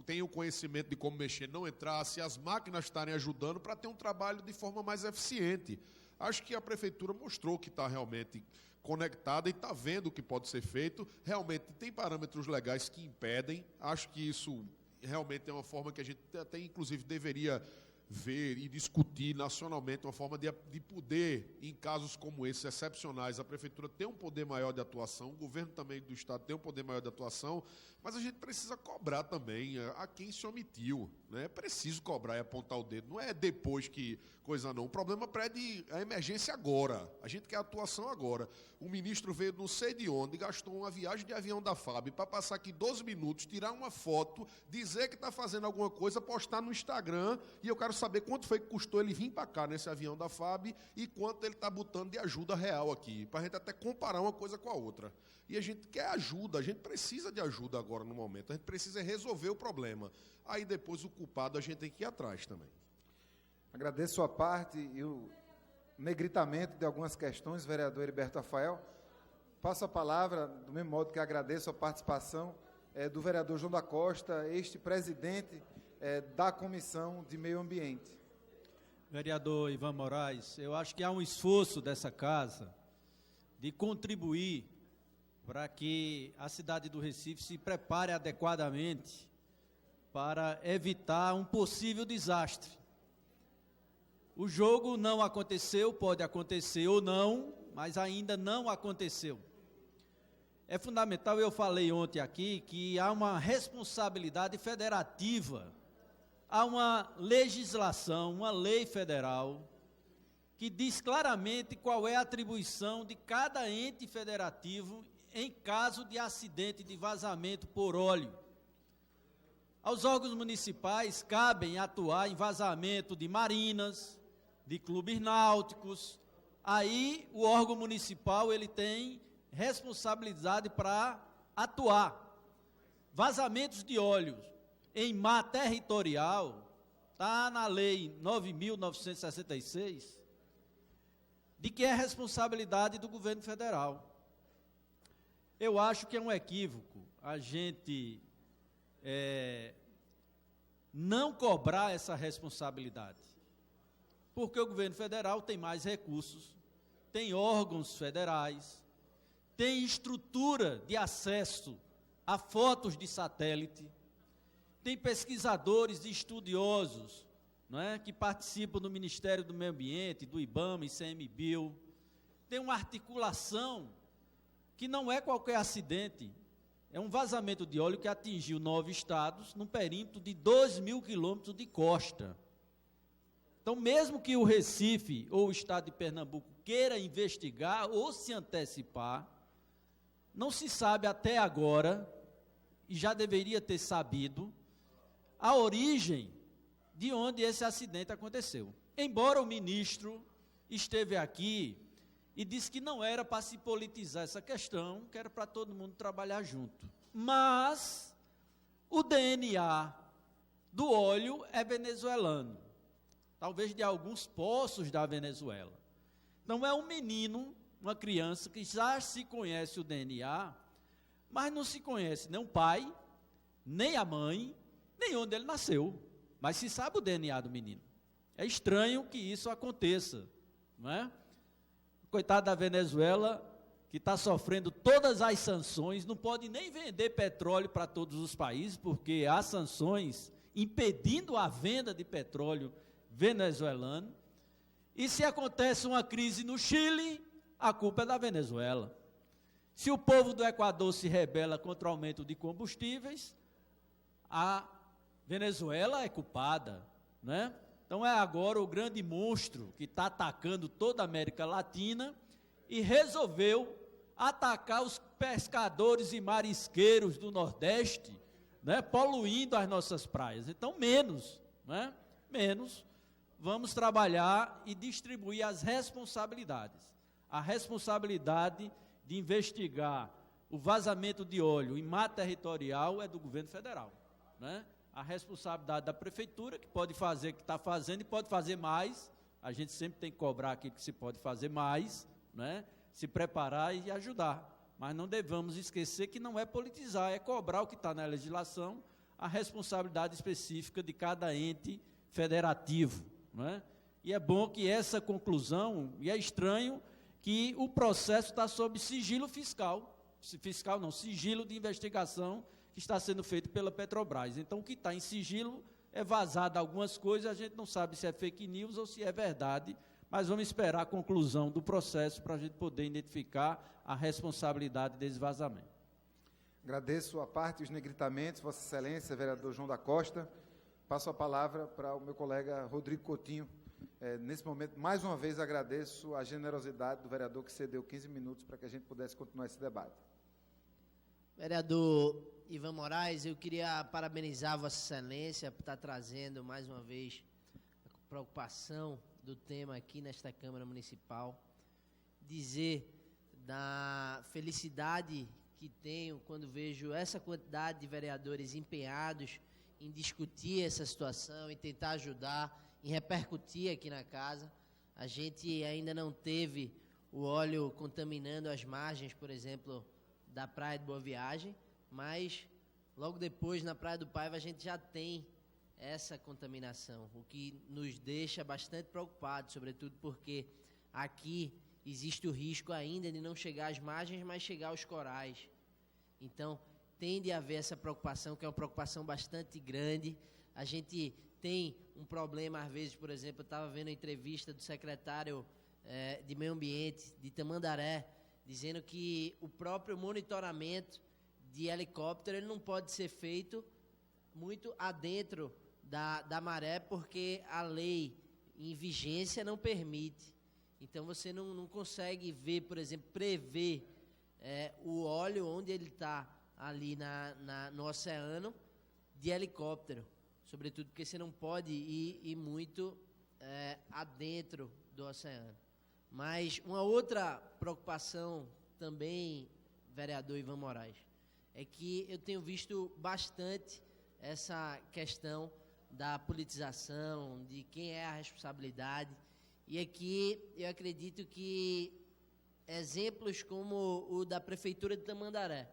tenham conhecimento de como mexer, não entrasse, as máquinas estarem ajudando para ter um trabalho de forma mais eficiente. Acho que a Prefeitura mostrou que está realmente conectada e está vendo o que pode ser feito. Realmente tem parâmetros legais que impedem. Acho que isso realmente é uma forma que a gente até, inclusive, deveria ver e discutir nacionalmente, uma forma de poder, em casos como esses excepcionais, a Prefeitura ter um poder maior de atuação, o governo também do Estado ter um poder maior de atuação, mas a gente precisa cobrar também a quem se omitiu, né? É preciso cobrar e apontar o dedo, não é depois que coisa não. O problema pede a emergência agora, a gente quer atuação agora. O ministro veio não sei de onde, gastou uma viagem de avião da FAB para passar aqui 12 minutos, tirar uma foto, dizer que está fazendo alguma coisa, postar no Instagram, e eu quero saber quanto foi que custou ele vir para cá nesse avião da FAB e quanto ele está botando de ajuda real aqui, para a gente até comparar uma coisa com a outra. E a gente quer ajuda, a gente precisa de ajuda agora no momento, a gente precisa resolver o problema. Aí depois o culpado a gente tem que ir atrás também. Agradeço a parte e o negritamento de algumas questões, vereador Heriberto Rafael. Passo a palavra, do mesmo modo que agradeço a participação do vereador João da Costa, este presidente da Comissão de Meio Ambiente. Vereador Ivan Moraes, eu acho que há um esforço dessa casa de contribuir para que a cidade do Recife se prepare adequadamente para evitar um possível desastre. O jogo não aconteceu, pode acontecer ou não, mas ainda não aconteceu. É fundamental, eu falei ontem aqui, que há uma responsabilidade federativa, há uma legislação, uma lei federal, que diz claramente qual é a atribuição de cada ente federativo em caso de acidente de vazamento por óleo. Aos órgãos municipais cabem atuar em vazamento de marinas, de clubes náuticos. Aí o órgão municipal ele tem responsabilidade para atuar. Vazamentos de óleos em mar territorial, está na lei 9.966, de que é responsabilidade do governo federal. Eu acho que é um equívoco a gente não cobrar essa responsabilidade, porque o governo federal tem mais recursos, tem órgãos federais, tem estrutura de acesso a fotos de satélite, tem pesquisadores e estudiosos, não é, que participam do Ministério do Meio Ambiente, do IBAMA, ICMBio, tem uma articulação que não é qualquer acidente, é um vazamento de óleo que atingiu 9 estados, num perímetro de 2.000 quilômetros de costa. Então, mesmo que o Recife ou o estado de Pernambuco queira investigar ou se antecipar, não se sabe até agora, e já deveria ter sabido, a origem de onde esse acidente aconteceu. Embora o ministro esteve aqui e disse que não era para se politizar essa questão, que era para todo mundo trabalhar junto. Mas o DNA do óleo é venezuelano, talvez de alguns poços da Venezuela. Não é um menino, uma criança que já se conhece o DNA, mas não se conhece nem o pai, nem a mãe, nem onde ele nasceu, mas se sabe o DNA do menino. É estranho que isso aconteça, não é? Coitado da Venezuela, que está sofrendo todas as sanções, não pode nem vender petróleo para todos os países, porque há sanções impedindo a venda de petróleo venezuelano. E se acontece uma crise no Chile, a culpa é da Venezuela. Se o povo do Equador se rebela contra o aumento de combustíveis, a Venezuela é culpada, né? Então é agora o grande monstro que está atacando toda a América Latina e resolveu atacar os pescadores e marisqueiros do Nordeste, né? Poluindo as nossas praias. Então menos, né? Menos, vamos trabalhar e distribuir as responsabilidades. A responsabilidade de investigar o vazamento de óleo em mar territorial é do governo federal, né? A responsabilidade da prefeitura, que pode fazer, que está fazendo e pode fazer mais. A gente sempre tem que cobrar aquilo que se pode fazer mais, né? Se preparar e ajudar. Mas não devemos esquecer que não é politizar, é cobrar o que está na legislação, a responsabilidade específica de cada ente federativo, né? E é bom que essa conclusão, e é estranho que o processo está sob sigilo fiscal, sigilo de investigação, que está sendo feito pela Petrobras. Então, o que está em sigilo é vazado algumas coisas, a gente não sabe se é fake news ou se é verdade, mas vamos esperar a conclusão do processo para a gente poder identificar a responsabilidade desse vazamento. Agradeço a parte os negritamentos, Vossa Excelência, vereador João da Costa. Passo a palavra para o meu colega Rodrigo Coutinho. Nesse momento, mais uma vez, agradeço a generosidade do vereador que cedeu 15 minutos para que a gente pudesse continuar esse debate. Vereador Ivan Moraes, eu queria parabenizar Vossa Excelência por estar trazendo mais uma vez a preocupação do tema aqui nesta Câmara Municipal, dizer da felicidade que tenho quando vejo essa quantidade de vereadores empenhados em discutir essa situação, em tentar ajudar, em repercutir aqui na casa. A gente ainda não teve o óleo contaminando as margens, por exemplo, da Praia de Boa Viagem, mas logo depois, na Praia do Paiva, a gente já tem essa contaminação, o que nos deixa bastante preocupados, sobretudo porque aqui existe o risco ainda de não chegar às margens, mas chegar aos corais. Então, tende a haver essa preocupação, que é uma preocupação bastante grande. A gente tem um problema, às vezes, por exemplo, eu estava vendo a entrevista do secretário de Meio Ambiente de Tamandaré, dizendo que o próprio monitoramento de helicóptero ele não pode ser feito muito adentro da maré, porque a lei em vigência não permite. Então, você não consegue ver, por exemplo, prever o óleo onde ele está ali no oceano de helicóptero, sobretudo porque você não pode ir muito adentro do oceano. Mas uma outra preocupação também, vereador Ivan Moraes, é que eu tenho visto bastante essa questão da politização, de quem é a responsabilidade, e aqui eu acredito que exemplos como o da Prefeitura de Tamandaré,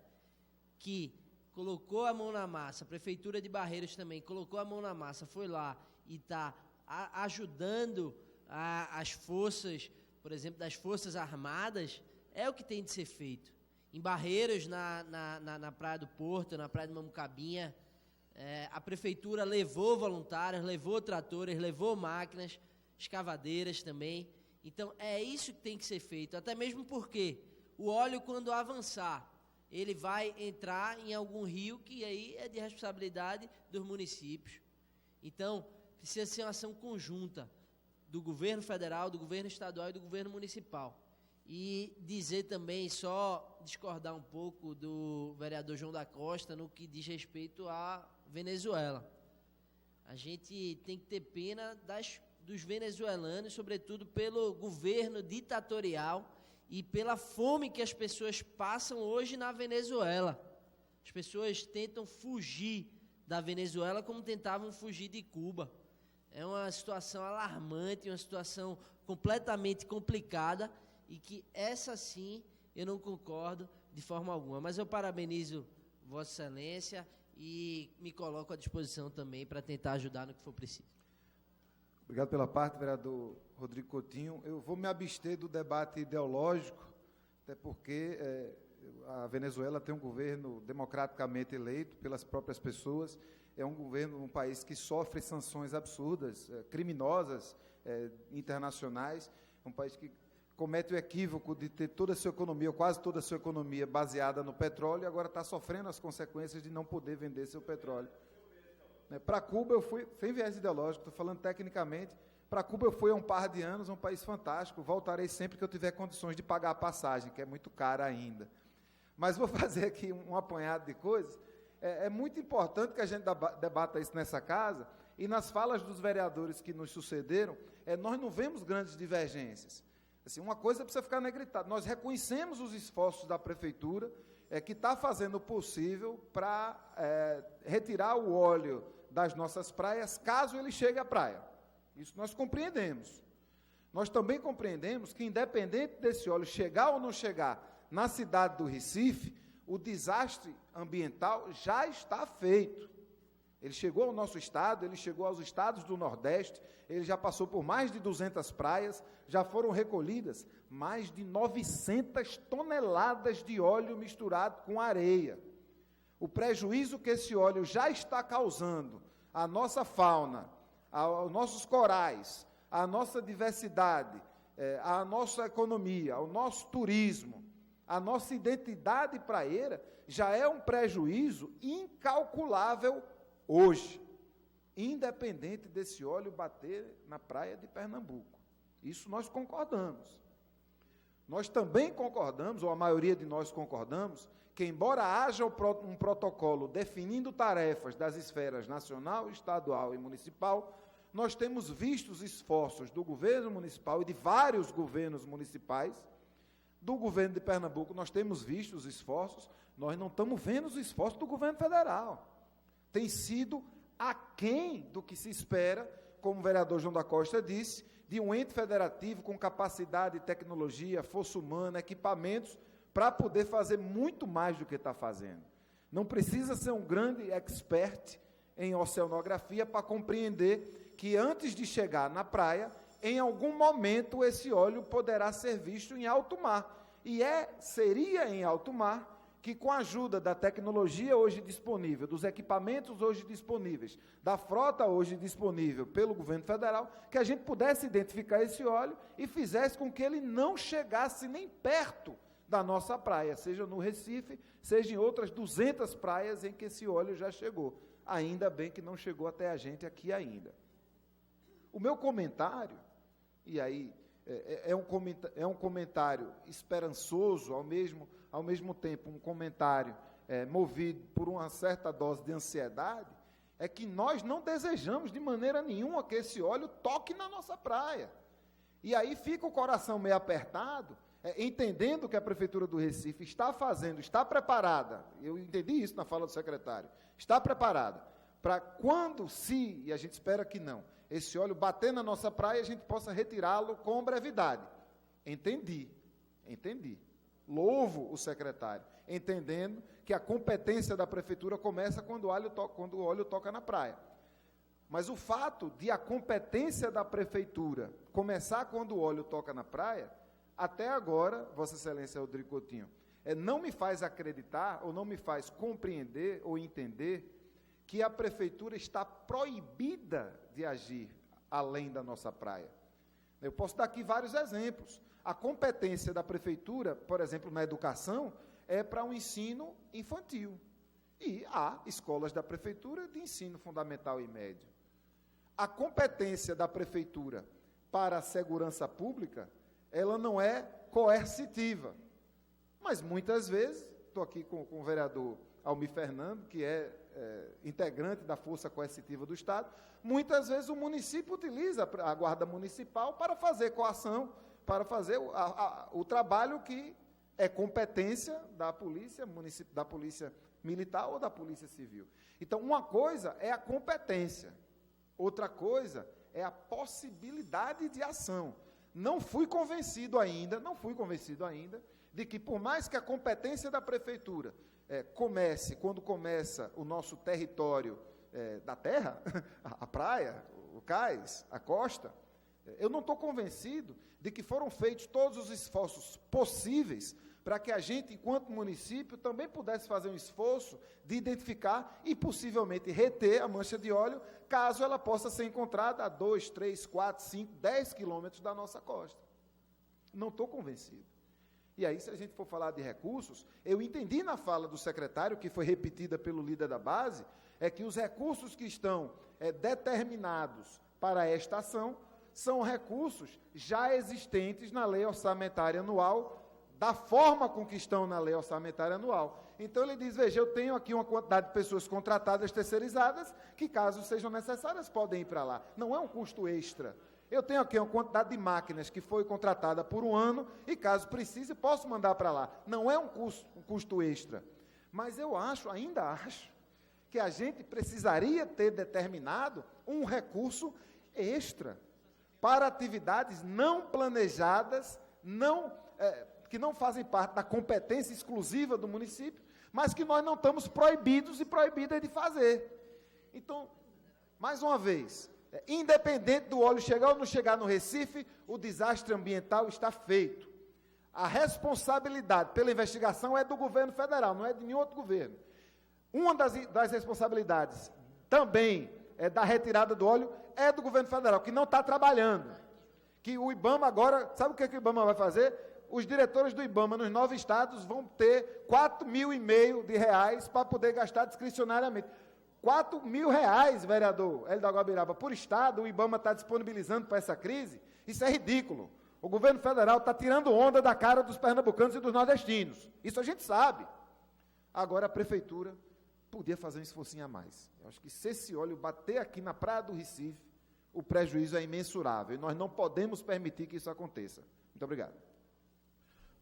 que colocou a mão na massa, a Prefeitura de Barreiros também colocou a mão na massa, foi lá e está ajudando as forças, por exemplo, das Forças Armadas, é o que tem de ser feito. Em Barreiros, na Praia do Porto, na Praia de Mamucabinha, a Prefeitura levou voluntários, levou tratores, levou máquinas, escavadeiras também. Então, é isso que tem que ser feito, até mesmo porque o óleo, quando avançar, ele vai entrar em algum rio que aí é de responsabilidade dos municípios. Então, precisa ser uma ação conjunta do governo federal, do governo estadual e do governo municipal. E dizer também, só discordar um pouco do vereador João da Costa no que diz respeito à Venezuela. A gente tem que ter pena dos venezuelanos, sobretudo pelo governo ditatorial e pela fome que as pessoas passam hoje na Venezuela. As pessoas tentam fugir da Venezuela como tentavam fugir de Cuba. É uma situação alarmante, uma situação completamente complicada e que essa sim eu não concordo de forma alguma. Mas eu parabenizo Vossa Excelência e me coloco à disposição também para tentar ajudar no que for preciso. Obrigado pela parte, vereador Rodrigo Coutinho. Eu vou me abster do debate ideológico, até porque a Venezuela tem um governo democraticamente eleito pelas próprias pessoas, é um governo, um país que sofre sanções absurdas, criminosas, internacionais, é um país que comete o equívoco de ter toda a sua economia, ou quase toda a sua economia baseada no petróleo, e agora está sofrendo as consequências de não poder vender seu petróleo. Para Cuba eu fui, sem viés ideológico, estou falando tecnicamente, para Cuba eu fui há um par de anos, é um país fantástico, voltarei sempre que eu tiver condições de pagar a passagem, que é muito cara ainda. Mas vou fazer aqui um apanhado de coisas. É muito importante que a gente debata isso nessa casa, e nas falas dos vereadores que nos sucederam, nós não vemos grandes divergências. Assim, uma coisa precisa ficar negritada, nós reconhecemos os esforços da Prefeitura, que está fazendo o possível para retirar o óleo das nossas praias, caso ele chegue à praia. Isso nós compreendemos. Nós também compreendemos que, independente desse óleo chegar ou não chegar na cidade do Recife, o desastre ambiental já está feito. Ele chegou ao nosso estado, ele chegou aos estados do Nordeste, ele já passou por mais de 200 praias, já foram recolhidas mais de 900 toneladas de óleo misturado com areia. O prejuízo que esse óleo já está causando à nossa fauna, aos nossos corais, à nossa diversidade, à nossa economia, ao nosso turismo, à nossa identidade praieira, já é um prejuízo incalculável hoje, independente desse óleo bater na praia de Pernambuco. Isso nós concordamos. Nós também concordamos, ou a maioria de nós concordamos, que embora haja um protocolo definindo tarefas das esferas nacional, estadual e municipal, nós temos visto os esforços do governo municipal e de vários governos municipais, do governo de Pernambuco, nós temos visto os esforços, nós não estamos vendo os esforços do governo federal. Tem sido aquém do que se espera, como o vereador João da Costa disse, de um ente federativo com capacidade, tecnologia, força humana, equipamentos, para poder fazer muito mais do que está fazendo. Não precisa ser um grande expert em oceanografia para compreender que antes de chegar na praia, em algum momento esse óleo poderá ser visto em alto mar. E seria em alto mar que, com a ajuda da tecnologia hoje disponível, dos equipamentos hoje disponíveis, da frota hoje disponível pelo governo federal, que a gente pudesse identificar esse óleo e fizesse com que ele não chegasse nem perto da nossa praia, seja no Recife, seja em outras 200 praias em que esse óleo já chegou. Ainda bem que não chegou até a gente aqui ainda. O meu comentário, e aí é um comentário esperançoso, ao mesmo tempo um comentário movido por uma certa dose de ansiedade, é que nós não desejamos de maneira nenhuma que esse óleo toque na nossa praia. E aí fica o coração meio apertado, entendendo que a Prefeitura do Recife está preparada, eu entendi isso na fala do secretário, está preparada para quando, e a gente espera que não, esse óleo bater na nossa praia, a gente possa retirá-lo com brevidade. Entendi. Louvo o secretário, entendendo que a competência da Prefeitura começa quando o óleo toca na praia. Mas o fato de a competência da Prefeitura começar quando o óleo toca na praia, até agora, Vossa Excelência Rodrigo Coutinho, não me faz acreditar, ou não me faz compreender ou entender que a Prefeitura está proibida de agir além da nossa praia. Eu posso dar aqui vários exemplos. A competência da Prefeitura, por exemplo, na educação, é para o ensino infantil. E há escolas da Prefeitura de ensino fundamental e médio. A competência da Prefeitura para a segurança pública, ela não é coercitiva. Mas, muitas vezes, estou aqui com o vereador Almir Fernando, que é integrante da Força Coercitiva do Estado, muitas vezes o município utiliza a Guarda Municipal para fazer coação, para fazer o trabalho que é competência da polícia militar ou da polícia civil. Então, uma coisa é a competência, outra coisa é a possibilidade de ação. Não fui convencido ainda de que, por mais que a competência da Prefeitura comece, quando começa o nosso território da terra, a praia, o cais, a costa, eu não estou convencido de que foram feitos todos os esforços possíveis para que a gente, enquanto município, também pudesse fazer um esforço de identificar e possivelmente reter a mancha de óleo, caso ela possa ser encontrada a 2, 3, 4, 5, 10 quilômetros da nossa costa. Não estou convencido. E aí, se a gente for falar de recursos, eu entendi na fala do secretário, que foi repetida pelo líder da base, é que os recursos que estão determinados para esta ação são recursos já existentes na lei orçamentária anual, da forma com que estão na lei orçamentária anual. Então, ele diz, veja, eu tenho aqui uma quantidade de pessoas contratadas, terceirizadas, que, caso sejam necessárias, podem ir para lá. Não é um custo extra. Eu tenho aqui uma quantidade de máquinas que foi contratada por um ano e, caso precise, posso mandar para lá. Não é um custo extra. Mas eu ainda acho, que a gente precisaria ter determinado um recurso extra para atividades não planejadas, que não fazem parte da competência exclusiva do município, mas que nós não estamos proibidos e proibidas de fazer. Então, mais uma vez, independente do óleo chegar ou não chegar no Recife, o desastre ambiental está feito. A responsabilidade pela investigação é do governo federal, não é de nenhum outro governo. Uma das responsabilidades também da retirada do óleo é do governo federal, que não está trabalhando. Que o IBAMA agora, sabe o que o IBAMA vai fazer? Os diretores do IBAMA nos 9 estados vão ter R$4,5 mil para poder gastar discricionariamente. R$4.000, vereador Hélio da Guabiraba, por estado, o IBAMA está disponibilizando para essa crise. Isso é ridículo. O governo federal está tirando onda da cara dos pernambucanos e dos nordestinos. Isso a gente sabe. Agora a prefeitura podia fazer um esforcinho a mais. Eu acho que se esse óleo bater aqui na praia do Recife, o prejuízo é imensurável. E nós não podemos permitir que isso aconteça. Muito obrigado.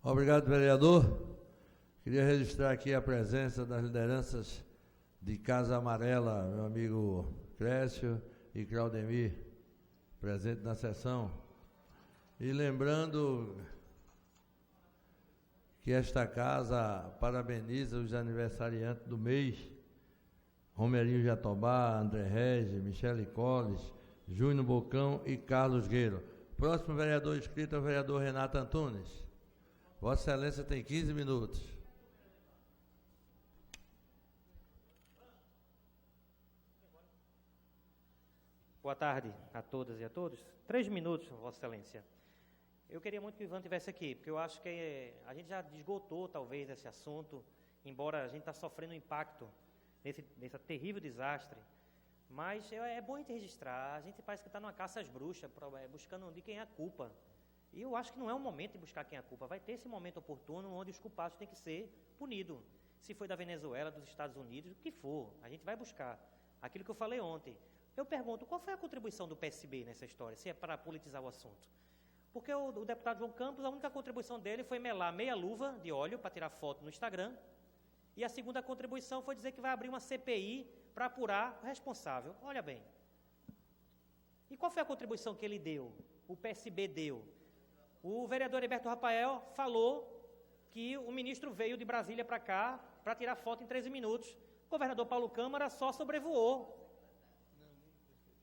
Obrigado, vereador. Queria registrar aqui a presença das lideranças de Casa Amarela, meu amigo Clécio e Claudemir, presente na sessão. E lembrando que esta casa parabeniza os aniversariantes do mês: Romerinho Jatobá, André Regis, Michele Colles, Júnior Bocão e Carlos Gueiro. Próximo vereador inscrito é o vereador Renato Antunes. Vossa Excelência tem 15 minutos. Boa tarde a todas e a todos. 3 minutos, Vossa Excelência. Eu queria muito que o Ivan estivesse aqui, porque eu acho que a gente já esgotou, talvez, esse assunto, embora a gente está sofrendo um impacto nesse terrível desastre. Mas é bom a gente registrar. A gente parece que está numa caça às bruxas, buscando de quem é a culpa. E eu acho que não é o momento de buscar quem é a culpa. Vai ter esse momento oportuno onde os culpados têm que ser punidos. Se foi da Venezuela, dos Estados Unidos, o que for, a gente vai buscar. Aquilo que eu falei ontem. Eu pergunto, qual foi a contribuição do PSB nessa história, se é para politizar o assunto? Porque o deputado João Campos, a única contribuição dele foi melar meia luva de óleo para tirar foto no Instagram. E a segunda contribuição foi dizer que vai abrir uma CPI para apurar o responsável. Olha bem. E qual foi a contribuição que ele deu? O PSB deu. O vereador Heriberto Rafael falou que o ministro veio de Brasília para cá para tirar foto em 13 minutos. O governador Paulo Câmara só sobrevoou.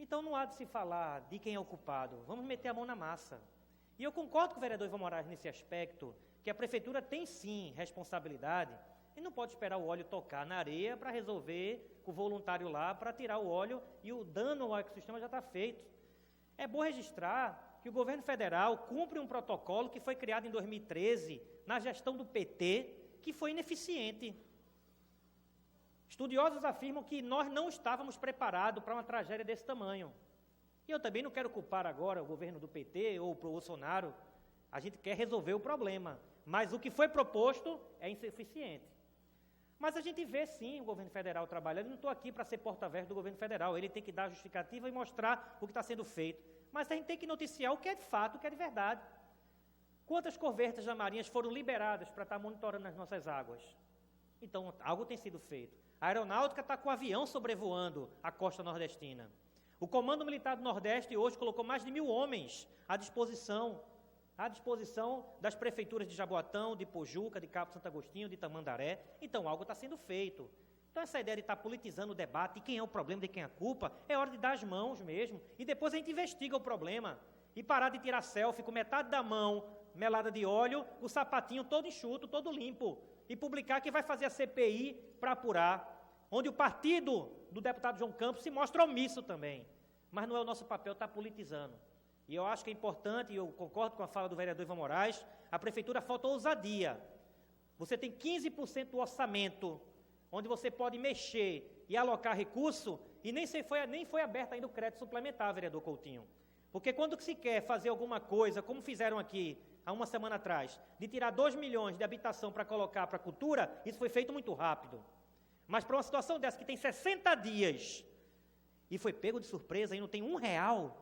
Então não há de se falar de quem é o culpado. Vamos meter a mão na massa. E eu concordo com o vereador Ivan Moraes nesse aspecto, que a prefeitura tem sim responsabilidade e não pode esperar o óleo tocar na areia para resolver com o voluntário lá, para tirar o óleo, e o dano ao ecossistema já está feito. É bom registrar que o governo federal cumpre um protocolo que foi criado em 2013, na gestão do PT, que foi ineficiente. Estudiosos afirmam que nós não estávamos preparados para uma tragédia desse tamanho. E eu também não quero culpar agora o governo do PT ou o Bolsonaro. A gente quer resolver o problema, mas o que foi proposto é insuficiente. Mas a gente vê sim o governo federal trabalhando. Eu não estou aqui para ser porta-voz do governo federal. Ele tem que dar justificativa e mostrar o que está sendo feito. Mas a gente tem que noticiar o que é de fato, o que é de verdade. Quantas corvetas da Marinha foram liberadas para estar monitorando as nossas águas? Então, algo tem sido feito. A aeronáutica está com o avião sobrevoando a costa nordestina. O Comando Militar do Nordeste hoje colocou mais de 1.000 homens à disposição das prefeituras de Jaboatão, de Pojuca, de Cabo Santo Agostinho, de Tamandaré. Então, algo está sendo feito. Então, essa ideia de estar politizando o debate, de quem é o problema, de quem é a culpa, é hora de dar as mãos mesmo. E depois a gente investiga o problema. E parar de tirar selfie com metade da mão melada de óleo, o sapatinho todo enxuto, todo limpo. E publicar que vai fazer a CPI para apurar. Onde o partido do deputado João Campos se mostra omisso também. Mas não é o nosso papel estar politizando. E eu acho que é importante, e eu concordo com a fala do vereador Ivan Moraes, a prefeitura falta ousadia. Você tem 15% do orçamento, onde você pode mexer e alocar recurso, e nem foi aberto ainda o crédito suplementar, vereador Coutinho. Porque quando se quer fazer alguma coisa, como fizeram aqui há uma semana atrás, de tirar 2 milhões de habitação para colocar para a cultura, isso foi feito muito rápido. Mas para uma situação dessa que tem 60 dias e foi pego de surpresa e não tem R$1,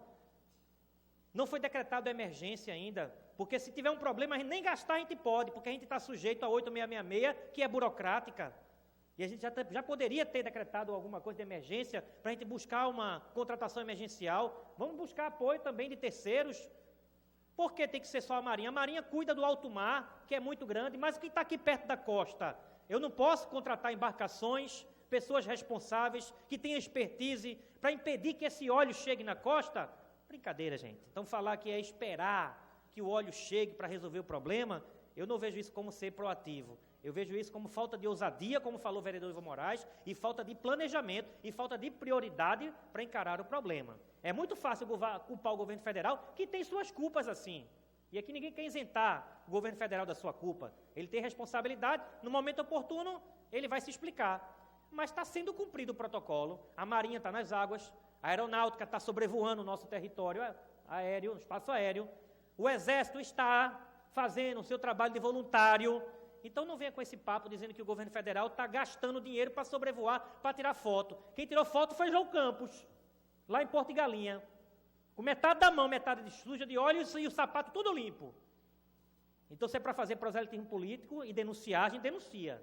não foi decretado emergência ainda, porque se tiver um problema a gente nem gastar a gente pode, porque a gente está sujeito a 8666, que é burocrática. E a gente já poderia ter decretado alguma coisa de emergência para a gente buscar uma contratação emergencial. Vamos buscar apoio também de terceiros. Por que tem que ser só a Marinha? A Marinha cuida do alto mar, que é muito grande, mas o que está aqui perto da costa? Eu não posso contratar embarcações, pessoas responsáveis, que tenham expertise, para impedir que esse óleo chegue na costa? Brincadeira, gente. Então, falar que é esperar que o óleo chegue para resolver o problema, eu não vejo isso como ser proativo. Eu vejo isso como falta de ousadia, como falou o vereador Ivan Moraes, e falta de planejamento, e falta de prioridade para encarar o problema. É muito fácil culpar o governo federal, que tem suas culpas assim. E aqui ninguém quer isentar o governo federal da sua culpa. Ele tem responsabilidade, no momento oportuno, ele vai se explicar. Mas está sendo cumprido o protocolo, a Marinha está nas águas, a aeronáutica está sobrevoando o nosso território aéreo, espaço aéreo, o Exército está fazendo o seu trabalho de voluntário. Então não venha com esse papo dizendo que o governo federal está gastando dinheiro para sobrevoar, para tirar foto. Quem tirou foto foi João Campos, lá em Porto de Galinha. Com metade da mão, metade suja de óleo e o sapato tudo limpo. Então, se é para fazer proselitismo político e denunciar, a gente denuncia.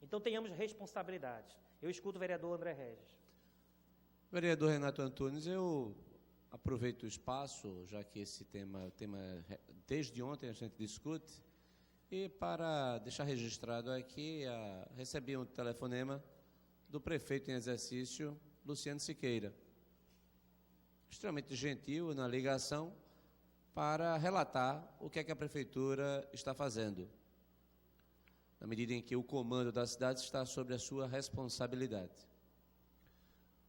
Então, tenhamos responsabilidade. Eu escuto o vereador André Regis. Vereador Renato Antunes, eu aproveito o espaço, já que esse tema desde ontem a gente discute, E para deixar registrado aqui, recebi um telefonema do prefeito em exercício, Luciano Siqueira, extremamente gentil na ligação, para relatar o que é que a prefeitura está fazendo, na medida em que o comando da cidade está sob a sua responsabilidade.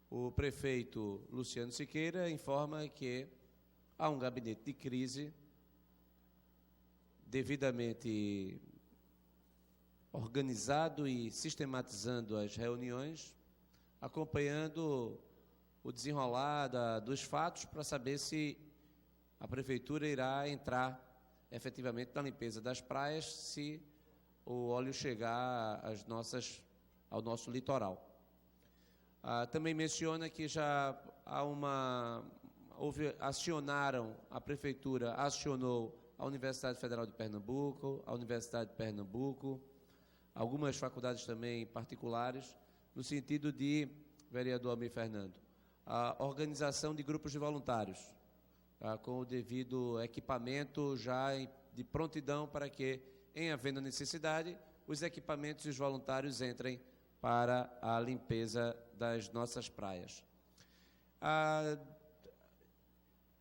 O prefeito Luciano Siqueira informa que há um gabinete de crise devidamente organizado e sistematizando as reuniões, acompanhando o desenrolar dos fatos para saber se a prefeitura irá entrar efetivamente na limpeza das praias se o óleo chegar ao nosso litoral. Também menciona que já a prefeitura acionou a Universidade Federal de Pernambuco, a Universidade de Pernambuco, algumas faculdades também particulares, no sentido de, vereador Almir Fernando, a organização de grupos de voluntários, com o devido equipamento já de prontidão para que, em havendo necessidade, os equipamentos e os voluntários entrem para a limpeza das nossas praias.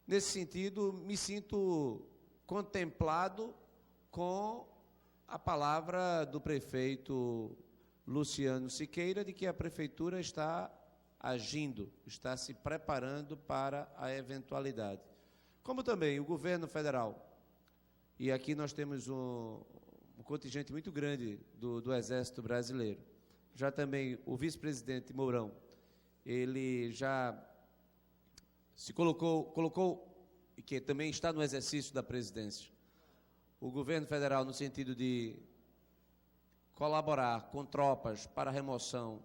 Nesse sentido, me sinto contemplado com a palavra do prefeito Luciano Siqueira de que a prefeitura está agindo, está se preparando para a eventualidade. Como também o governo federal, e aqui nós temos um contingente muito grande do Exército Brasileiro, já também o vice-presidente Mourão, ele já se colocou, e que também está no exercício da presidência, o governo federal no sentido de colaborar com tropas para a remoção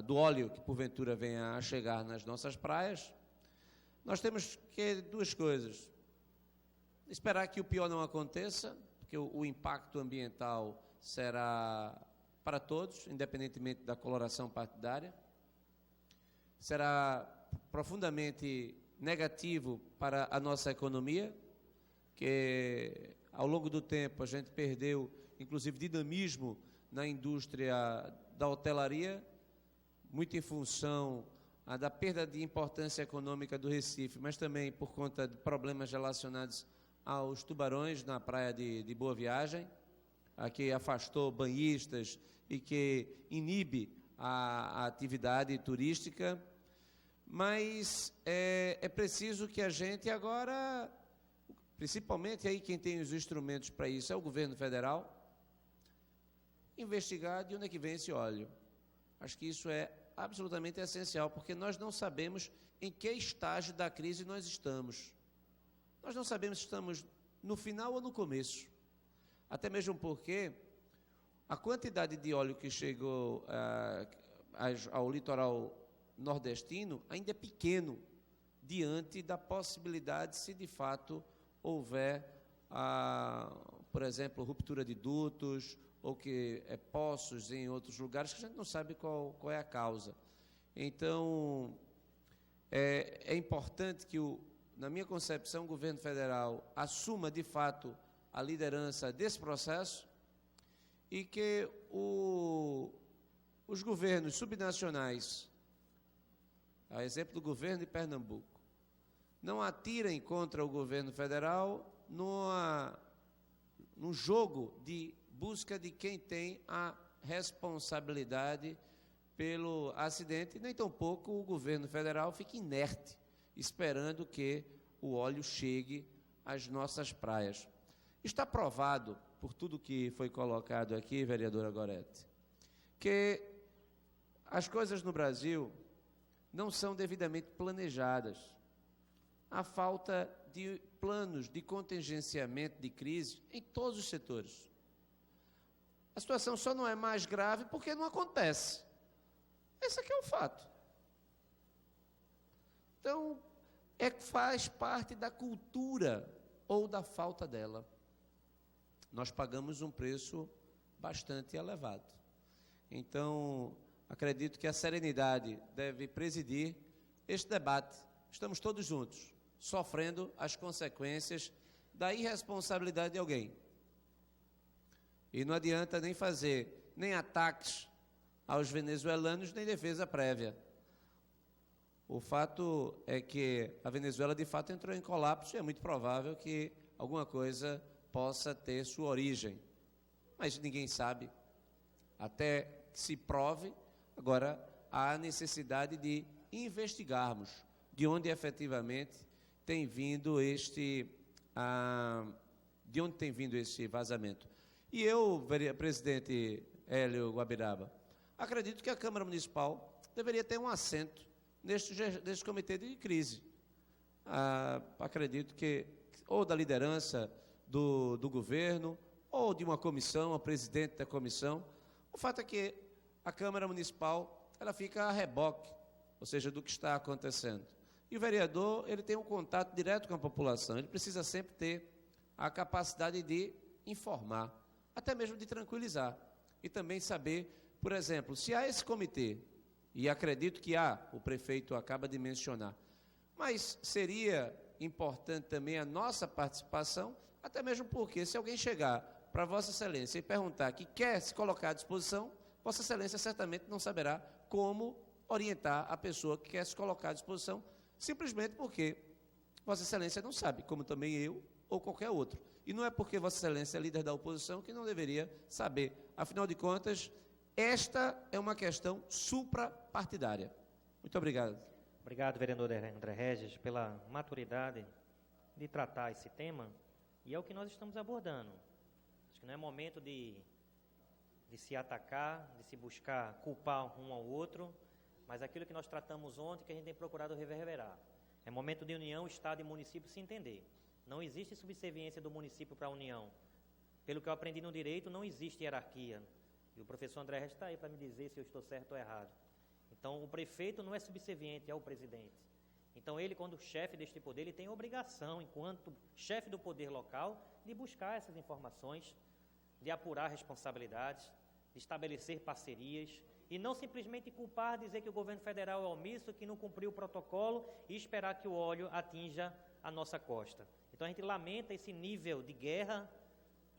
do óleo que porventura venha a chegar nas nossas praias. Nós temos que duas coisas: esperar que o pior não aconteça, porque o impacto ambiental será para todos, independentemente da coloração partidária, será profundamente negativo para a nossa economia, que ao longo do tempo a gente perdeu, inclusive, dinamismo na indústria da hotelaria, muito em função da perda de importância econômica do Recife, mas também por conta de problemas relacionados aos tubarões na praia de Boa Viagem, que afastou banhistas e que inibe a atividade turística. Mas é preciso que a gente agora, principalmente aí quem tem os instrumentos para isso é o governo federal, investigar de onde é que vem esse óleo. Acho que isso é absolutamente essencial, porque nós não sabemos em que estágio da crise nós estamos. Nós não sabemos se estamos no final ou no começo. Até mesmo porque a quantidade de óleo que chegou ao litoral nordestino ainda é pequeno diante da possibilidade, se de fato houver, por exemplo, ruptura de dutos ou que poços em outros lugares que a gente não sabe qual é a causa. Então, é importante que, na minha concepção, o governo federal assuma de fato a liderança desse processo e que os governos subnacionais, a exemplo do governo de Pernambuco, não atirem contra o governo federal num jogo de busca de quem tem a responsabilidade pelo acidente, nem tampouco o governo federal fique inerte, esperando que o óleo chegue às nossas praias. Está provado, por tudo que foi colocado aqui, vereadora Gorete, que as coisas no Brasil não são devidamente planejadas. Há falta de planos de contingenciamento de crise em todos os setores. A situação só não é mais grave porque não acontece. Esse aqui é o fato. Então, faz parte da cultura ou da falta dela. Nós pagamos um preço bastante elevado. Então, acredito que a serenidade deve presidir este debate. Estamos todos juntos, sofrendo as consequências da irresponsabilidade de alguém. E não adianta nem fazer nem ataques aos venezuelanos, nem defesa prévia. O fato é que a Venezuela, de fato, entrou em colapso e é muito provável que alguma coisa possa ter sua origem. Mas ninguém sabe, até que se prove. Agora, há necessidade de investigarmos de onde efetivamente tem vindo este vazamento. E eu, presidente Hélio Guabiraba, acredito que a Câmara Municipal deveria ter um assento neste comitê de crise. Acredito que, ou da liderança do governo, ou de uma comissão, a presidente da comissão. O fato é que a Câmara Municipal ela fica a reboque, ou seja, do que está acontecendo. E o vereador ele tem um contato direto com a população, ele precisa sempre ter a capacidade de informar, até mesmo de tranquilizar, e também saber, por exemplo, se há esse comitê, e acredito que há, o prefeito acaba de mencionar, mas seria importante também a nossa participação, até mesmo porque se alguém chegar para Vossa Excelência e perguntar que quer se colocar à disposição, Vossa Excelência certamente não saberá como orientar a pessoa que quer se colocar à disposição, simplesmente porque Vossa Excelência não sabe, como também eu ou qualquer outro. E não é porque Vossa Excelência é líder da oposição que não deveria saber. Afinal de contas, esta é uma questão suprapartidária. Muito obrigado. Obrigado, vereador André Regis, pela maturidade de tratar esse tema, e é o que nós estamos abordando. Acho que não é momento de se atacar, de se buscar culpar um ao outro, mas aquilo que nós tratamos ontem, que a gente tem procurado reverberar. É momento de união, Estado e município se entender. Não existe subserviência do município para a União. Pelo que eu aprendi no direito, não existe hierarquia. E o professor André Regis está aí para me dizer se eu estou certo ou errado. Então, o prefeito não é subserviente ao presidente. Então, ele, quando chefe deste poder, ele tem obrigação, enquanto chefe do poder local, de buscar essas informações, de apurar responsabilidades, de estabelecer parcerias, e não simplesmente culpar, dizer que o governo federal é omisso, que não cumpriu o protocolo e esperar que o óleo atinja a nossa costa. Então, a gente lamenta esse nível de guerra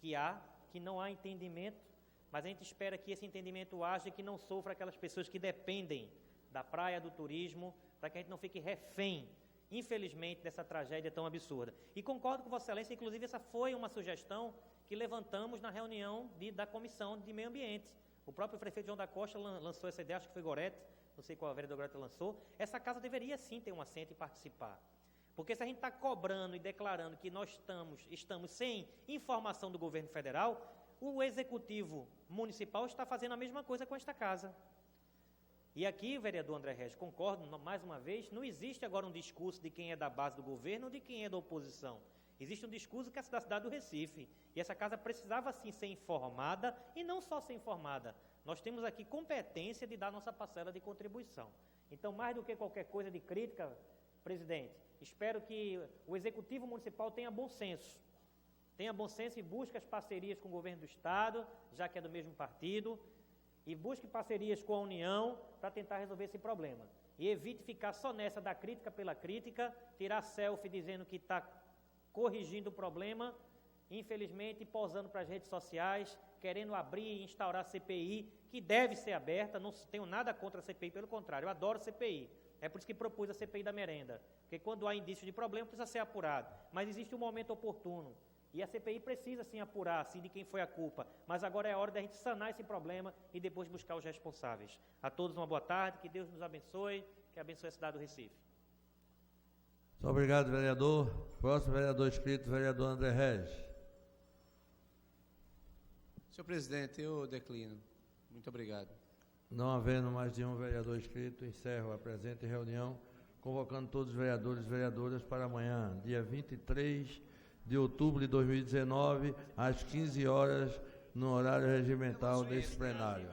que não há entendimento, mas a gente espera que esse entendimento haja e que não sofra aquelas pessoas que dependem da praia, do turismo, para que a gente não fique refém, infelizmente, dessa tragédia tão absurda. E concordo com Vossa Excelência, inclusive essa foi uma sugestão que levantamos na reunião da Comissão de Meio Ambiente. O próprio prefeito João da Costa lançou essa ideia, acho que foi Gorete, não sei qual a vereadora Gorete lançou. Essa casa deveria sim ter um assento e participar. Porque se a gente está cobrando e declarando que nós estamos sem informação do governo federal, o executivo municipal está fazendo a mesma coisa com esta casa. E aqui, vereador André Regis, concordo mais uma vez, não existe agora um discurso de quem é da base do governo ou de quem é da oposição. Existe um discurso que é da cidade do Recife. E essa casa precisava sim ser informada, e não só ser informada. Nós temos aqui competência de dar nossa parcela de contribuição. Então, mais do que qualquer coisa de crítica, presidente, espero que o executivo municipal tenha bom senso. Tenha bom senso e busque as parcerias com o governo do Estado, já que é do mesmo partido, e busque parcerias com a União para tentar resolver esse problema. E evite ficar só nessa da crítica pela crítica, tirar selfie dizendo que está corrigindo o problema, infelizmente posando para as redes sociais, querendo abrir e instaurar a CPI, que deve ser aberta. Não tenho nada contra a CPI, pelo contrário, eu adoro CPI. É por isso que propus a CPI da merenda, porque quando há indício de problema precisa ser apurado, mas existe um momento oportuno. E a CPI precisa, sim, apurar, assim, de quem foi a culpa. Mas agora é a hora da gente sanar esse problema e depois buscar os responsáveis. A todos uma boa tarde, que Deus nos abençoe, que abençoe a cidade do Recife. Muito obrigado, vereador. Próximo vereador inscrito, vereador André Regis. Senhor presidente, eu declino. Muito obrigado. Não havendo mais de um vereador inscrito, encerro a presente reunião, convocando todos os vereadores e vereadoras para amanhã, dia 23 de outubro de 2019, às 15 horas, no horário regimental desse plenário.